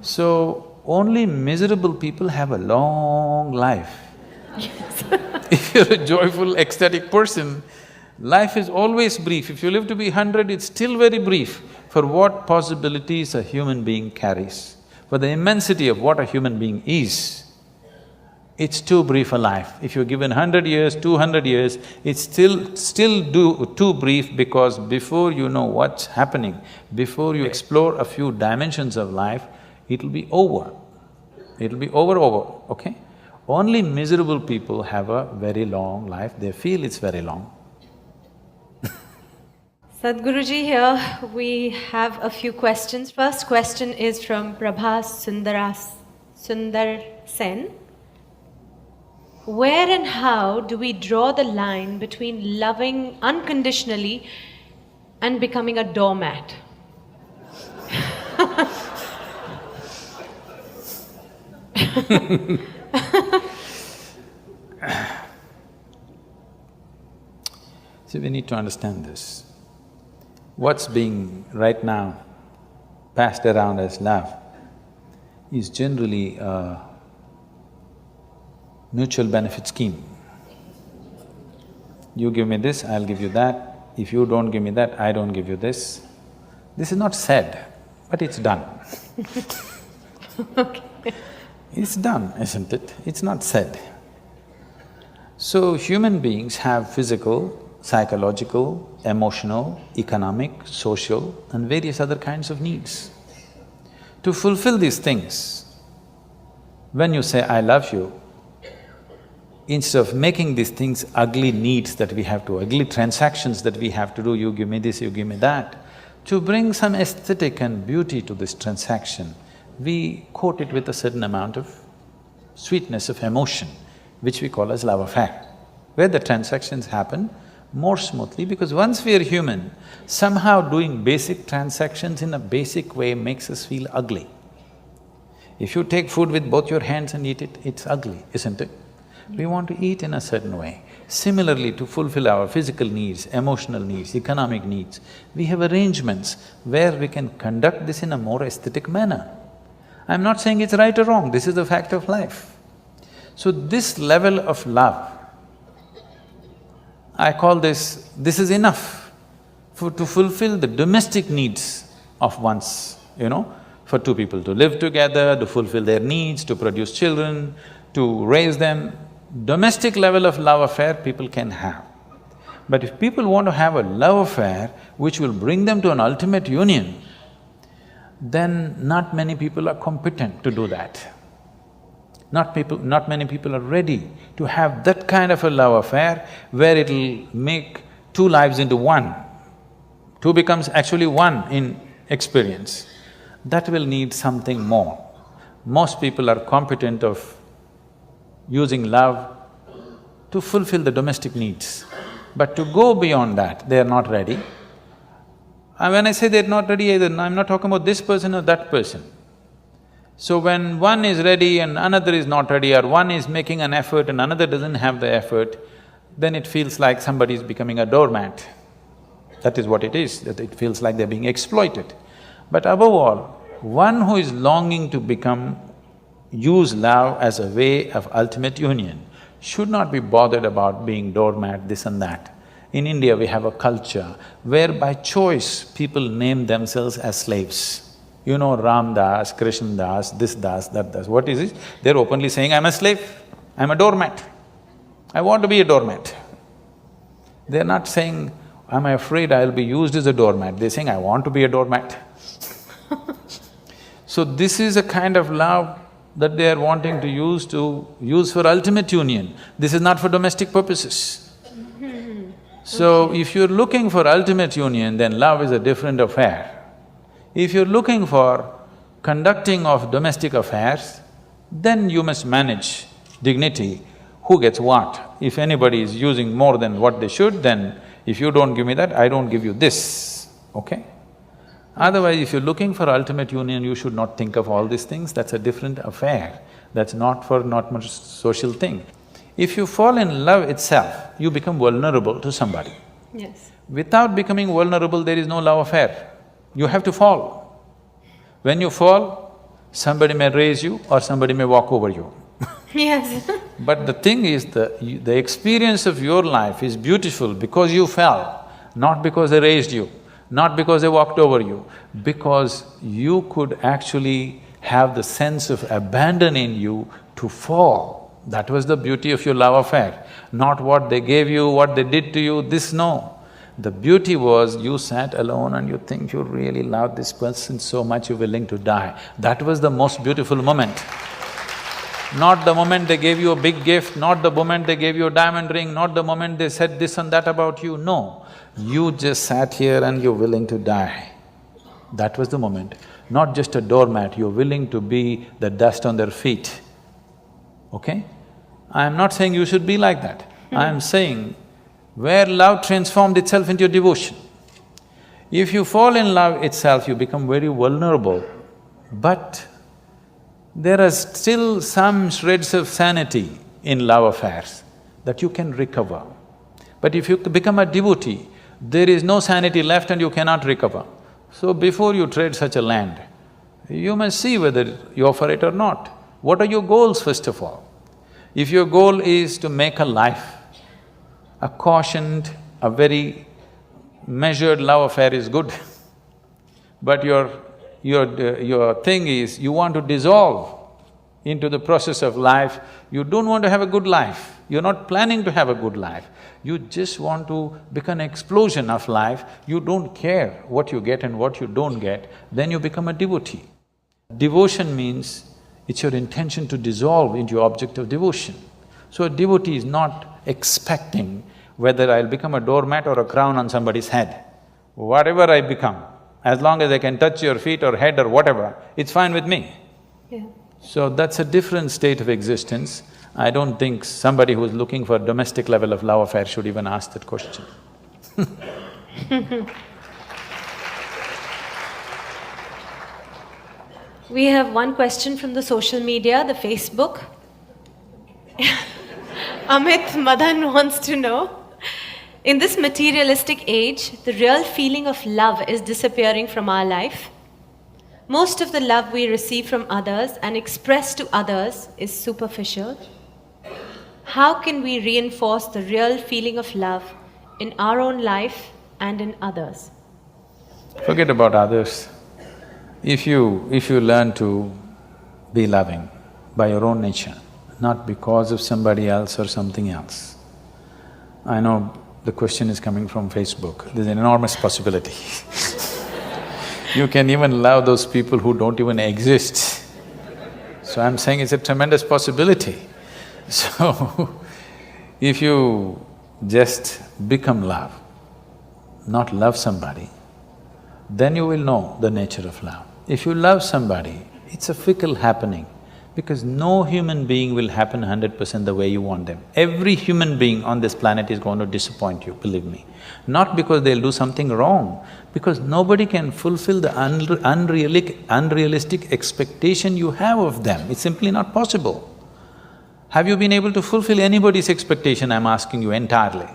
So, only miserable people have a long life. Yes. If you're a joyful, ecstatic person, life is always brief. If you live to be 100, it's still very brief for what possibilities a human being carries. For the immensity of what a human being is, it's too brief a life. If you're given 100 years, 200 years, it's still too brief, because before you know what's happening, before you explore a few dimensions of life, it'll be over. It'll be over, okay? Only miserable people have a very long life, they feel it's very long. Sadhguruji, here we have a few questions. First question is from Prabhas Sundar Sen. Where and how do we draw the line between loving unconditionally and becoming a doormat? See, we need to understand this. What's being right now passed around as love is generally a mutual benefit scheme. You give me this, I'll give you that. If you don't give me that, I don't give you this. This is not said, but it's done. Okay. It's done, isn't it? It's not said. So, human beings have physical, psychological, emotional, economic, social and various other kinds of needs. To fulfill these things, when you say, I love you, instead of making these things ugly needs that we have to, ugly transactions that we have to do, you give me this, you give me that, to bring some aesthetic and beauty to this transaction, we coat it with a certain amount of sweetness of emotion, which we call as love affair, where the transactions happen more smoothly, because once we are human, somehow doing basic transactions in a basic way makes us feel ugly. If you take food with both your hands and eat it, it's ugly, isn't it? We want to eat in a certain way. Similarly, to fulfill our physical needs, emotional needs, economic needs, we have arrangements where we can conduct this in a more aesthetic manner. I'm not saying it's right or wrong, this is the fact of life. So this level of love, I call this is enough to fulfill the domestic needs of one's, for two people to live together, to fulfill their needs, to produce children, to raise them. Domestic level of love affair people can have. But if people want to have a love affair which will bring them to an ultimate union, then not many people are competent to do that. Not many people are ready to have that kind of a love affair where it'll make two lives into one. Two becomes actually one in experience. That will need something more. Most people are competent of using love to fulfill the domestic needs. But to go beyond that, they are not ready. And when I say they're not ready either, I'm not talking about this person or that person. So when one is ready and another is not ready, or one is making an effort and another doesn't have the effort, then it feels like somebody is becoming a doormat. That is what it is, that it feels like they're being exploited. But above all, one who is longing to use love as a way of ultimate union should not be bothered about being doormat, this and that. In India, we have a culture where by choice, people name themselves as slaves. You know, Ram Das, Krishna Das, this Das, that Das. What is it? They're openly saying, I'm a slave, I'm a doormat. I want to be a doormat. They're not saying, I'm afraid I'll be used as a doormat. They're saying, I want to be a doormat. So this is a kind of love that they are wanting to use for ultimate union. This is not for domestic purposes. So if you're looking for ultimate union, then love is a different affair. If you're looking for conducting of domestic affairs, then you must manage dignity, who gets what. If anybody is using more than what they should, then if you don't give me that, I don't give you this, okay? Otherwise, if you're looking for ultimate union, you should not think of all these things, that's a different affair. That's not much social thing. If you fall in love itself, you become vulnerable to somebody. Yes. Without becoming vulnerable, there is no love affair. You have to fall. When you fall, somebody may raise you or somebody may walk over you. Yes. But the thing is, the experience of your life is beautiful because you fell, not because they raised you, not because they walked over you, because you could actually have the sense of abandon in you to fall. That was the beauty of your love affair, not what they gave you, what they did to you, this no. The beauty was you sat alone and you think you really love this person so much you're willing to die. That was the most beautiful moment. Not the moment they gave you a big gift, not the moment they gave you a diamond ring, not the moment they said this and that about you, no. You just sat here and you're willing to die. That was the moment. Not just a doormat, you're willing to be the dust on their feet, okay? I'm not saying you should be like that. I'm saying where love transformed itself into devotion. If you fall in love itself, you become very vulnerable, but there are still some shreds of sanity in love affairs that you can recover. But if you become a devotee, there is no sanity left and you cannot recover. So before you trade such a land, you must see whether you offer it or not. What are your goals first of all? If your goal is to make a life, a cautioned, a very measured love affair is good. But your thing is, you want to dissolve into the process of life, you don't want to have a good life, you're not planning to have a good life, you just want to become an explosion of life, you don't care what you get and what you don't get, then you become a devotee. Devotion means it's your intention to dissolve into your object of devotion. So a devotee is not expecting whether I'll become a doormat or a crown on somebody's head. Whatever I become, as long as I can touch your feet or head or whatever, it's fine with me. Yeah. So that's a different state of existence. I don't think somebody who's looking for a domestic level of love affair should even ask that question. We have one question from the social media, the Facebook. Amit Madan wants to know, in this materialistic age, the real feeling of love is disappearing from our life. Most of the love we receive from others and express to others is superficial. How can we reinforce the real feeling of love in our own life and in others? Forget about others. If you learn to be loving by your own nature, not because of somebody else or something else. I know the question is coming from Facebook, there's an enormous possibility. You can even love those people who don't even exist. So I'm saying it's a tremendous possibility. So, if you just become love, not love somebody, then you will know the nature of love. If you love somebody, it's a fickle happening, because no human being will happen 100% the way you want them. Every human being on this planet is going to disappoint you, believe me. Not because they'll do something wrong, because nobody can fulfill the unrealistic expectation you have of them, it's simply not possible. Have you been able to fulfill anybody's expectation, I'm asking you, entirely?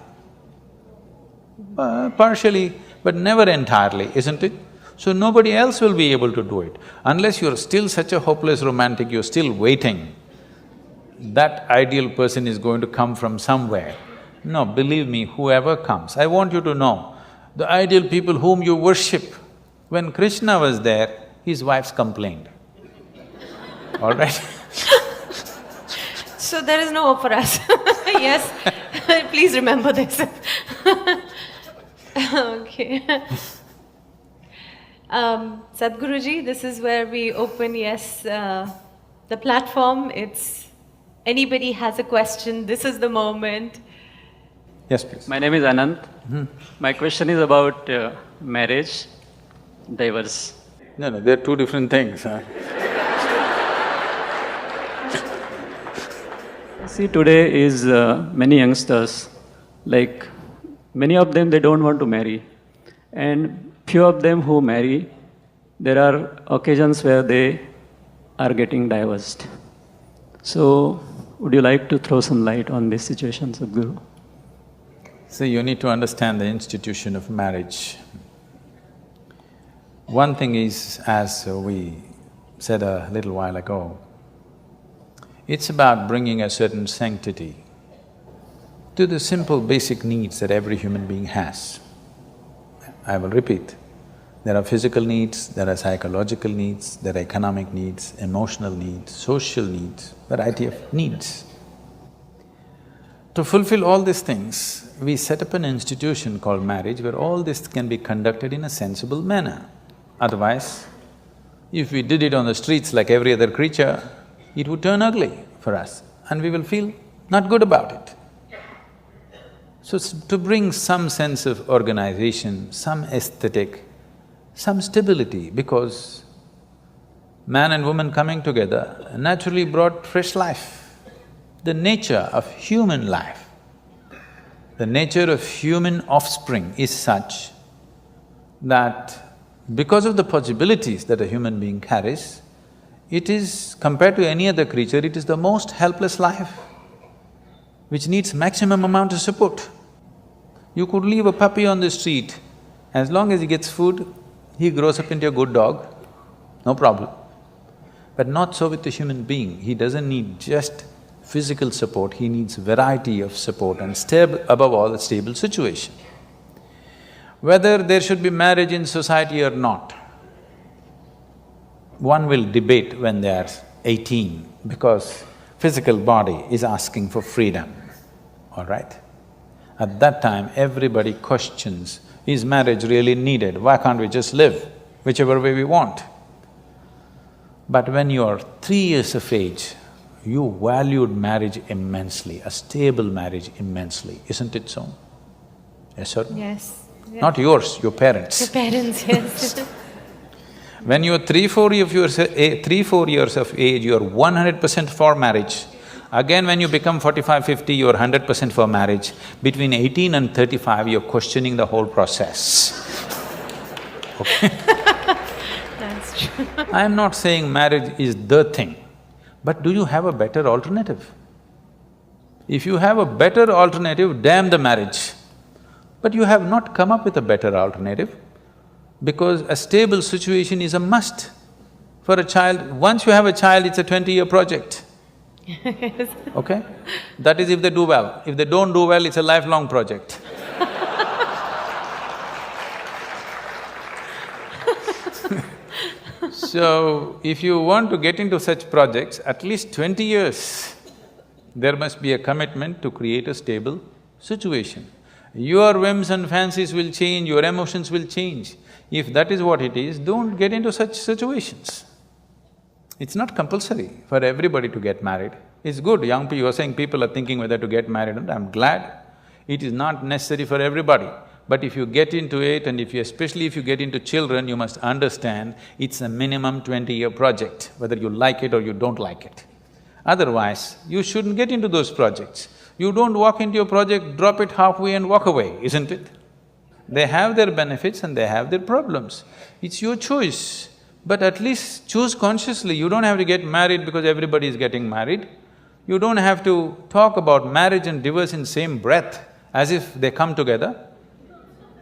Partially, but never entirely, isn't it? So nobody else will be able to do it. Unless you're still such a hopeless romantic, you're still waiting, that ideal person is going to come from somewhere. No, believe me, whoever comes, I want you to know, the ideal people whom you worship, when Krishna was there, his wives complained, all right? So there is no hope for us. Yes, please remember this. Okay. Sadhguruji, this is where we open, the platform. It's anybody has a question, this is the moment. Yes, please. My name is Anand. My question is about marriage, divorce. No, they're two different things, huh? See, today is many youngsters, like many of them they don't want to marry, and few of them who marry, there are occasions where they are getting divorced. So, would you like to throw some light on this situation, Sadhguru? See, you need to understand the institution of marriage. One thing is, as we said a little while ago, it's about bringing a certain sanctity to the simple basic needs that every human being has. I will repeat, there are physical needs, there are psychological needs, there are economic needs, emotional needs, social needs, variety of needs. To fulfill all these things, we set up an institution called marriage where all this can be conducted in a sensible manner. Otherwise, if we did it on the streets like every other creature, it would turn ugly for us and we will feel not good about it. So to bring some sense of organization, some aesthetic, some stability, because man and woman coming together naturally brought fresh life. The nature of human life, the nature of human offspring is such that because of the possibilities that a human being carries, it is, compared to any other creature, it is the most helpless life, which needs maximum amount of support. You could leave a puppy on the street, as long as he gets food, he grows up into a good dog, no problem. But not so with the human being, he doesn't need just physical support, he needs variety of support and above all, a stable situation. Whether there should be marriage in society or not, one will debate when they are 18 because physical body is asking for freedom, all right? At that time, everybody questions, is marriage really needed? Why can't we just live whichever way we want? But when you are 3 years of age, you valued marriage immensely, a stable marriage immensely, isn't it so? Yes or no? Yes. Not yours, your parents. Your parents, yes. When you're 3-4 years of age, you're 100% for marriage. Again, when you become 45-50, you're 100% for marriage. Between 18 and 35, you're questioning the whole process. Okay? That's true. I'm not saying marriage is the thing, but do you have a better alternative? If you have a better alternative, damn the marriage. But you have not come up with a better alternative, because a stable situation is a must for a child. Once you have a child, it's a 20-year project. Okay? That is if they do well. If they don't do well, it's a lifelong project. So, if you want to get into such projects, at least 20 years, there must be a commitment to create a stable situation. Your whims and fancies will change, your emotions will change. If that is what it is, don't get into such situations. It's not compulsory for everybody to get married. It's good, young people, you're saying people are thinking whether to get married, and I'm glad. It is not necessary for everybody. But if you get into it and especially if you get into children, you must understand it's a minimum 20-year project, whether you like it or you don't like it. Otherwise, you shouldn't get into those projects. You don't walk into a project, drop it halfway and walk away, isn't it? They have their benefits and they have their problems. It's your choice, but at least choose consciously. You don't have to get married because everybody is getting married. You don't have to talk about marriage and divorce in same breath as if they come together.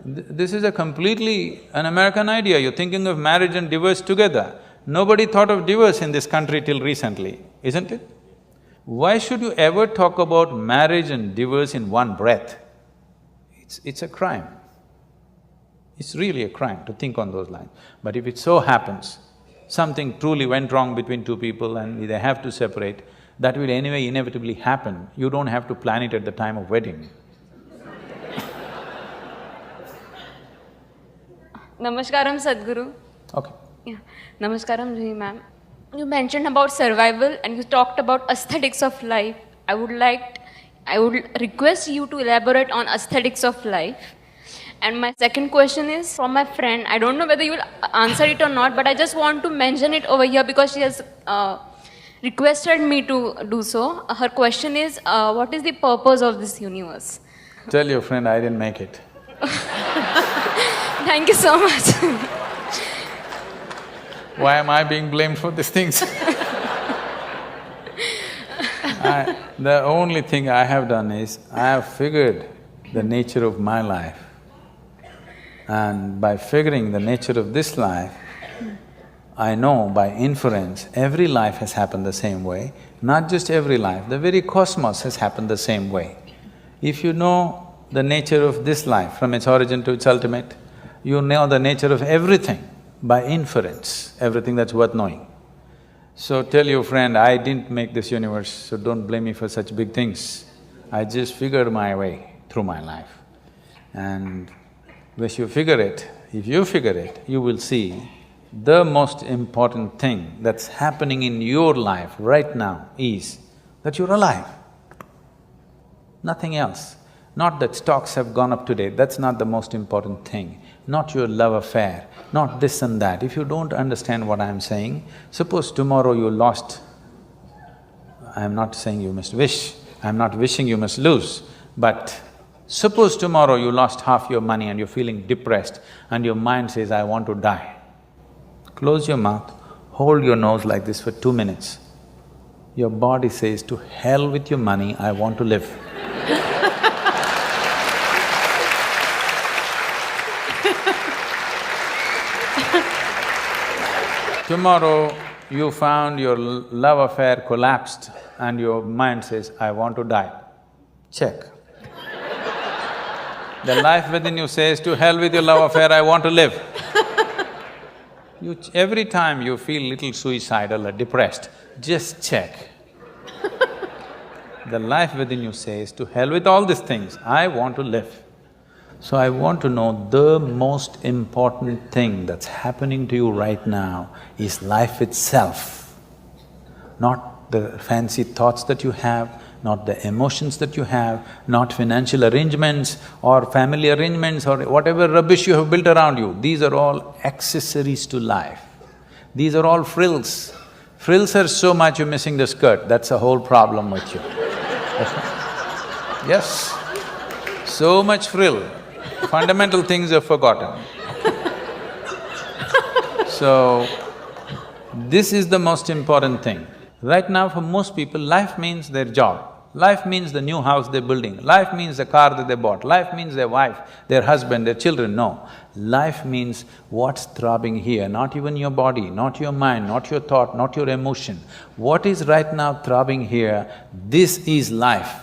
This is a completely an American idea. You're thinking of marriage and divorce together. Nobody thought of divorce in this country till recently, isn't it? Why should you ever talk about marriage and divorce in one breath? It's a crime. It's really a crime to think on those lines. But if it so happens, something truly went wrong between two people and they have to separate, that will anyway inevitably happen. You don't have to plan it at the time of wedding. Namaskaram, Sadhguru. Okay. Yeah. Namaskaram, Juhi ma'am. You mentioned about survival and you talked about aesthetics of life. I would request you to elaborate on aesthetics of life. And my second question is from my friend. I don't know whether you will answer it or not, but I just want to mention it over here because she has requested me to do so. Her question is, what is the purpose of this universe? Tell your friend I didn't make it. Thank you so much. Why am I being blamed for these things? The only thing I have done is, I have figured the nature of my life. And by figuring the nature of this life, I know by inference, every life has happened the same way. Not just every life, the very cosmos has happened the same way. If you know the nature of this life from its origin to its ultimate, you know the nature of everything by inference, everything that's worth knowing. So tell your friend, I didn't make this universe, so don't blame me for such big things. I just figured my way through my life. And if you figure it, you will see the most important thing that's happening in your life right now is that you're alive. Nothing else. Not that stocks have gone up today, that's not the most important thing. Not your love affair, not this and that. If you don't understand what I'm saying, suppose tomorrow you lost… I'm not saying you must wish, I'm not wishing you must lose, but suppose tomorrow you lost half your money and you're feeling depressed and your mind says, I want to die. Close your mouth, hold your nose like this for 2 minutes. Your body says, to hell with your money, I want to live. Tomorrow, you found your love affair collapsed and your mind says, I want to die. Check. The life within you says, to hell with your love affair, I want to live. Every time you feel little suicidal or depressed, just check. The life within you says, to hell with all these things, I want to live. So I want to know the most important thing that's happening to you right now is life itself. Not the fancy thoughts that you have, not the emotions that you have, not financial arrangements or family arrangements or whatever rubbish you have built around you. These are all accessories to life. These are all frills. Frills are so much you're missing the skirt, that's a whole problem with you. Yes, so much frill. Fundamental things are forgotten. So, this is the most important thing. Right now for most people, life means their job. Life means the new house they're building. Life means the car that they bought. Life means their wife, their husband, their children. No. Life means what's throbbing here, not even your body, not your mind, not your thought, not your emotion. What is right now throbbing here, this is life.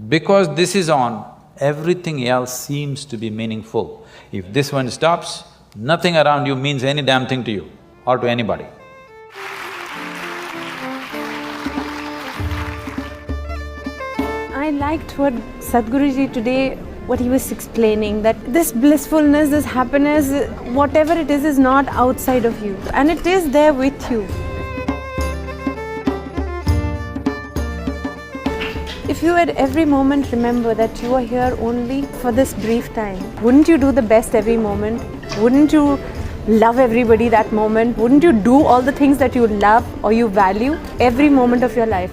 Because this is on, everything else seems to be meaningful. If this one stops, nothing around you means any damn thing to you or to anybody. I liked what Sadhguruji today, what he was explaining, that this blissfulness, this happiness, whatever it is not outside of you and it is there with you. If you at every moment remember that you are here only for this brief time, wouldn't you do the best every moment? Wouldn't you love everybody that moment? Wouldn't you do all the things that you love or you value every moment of your life?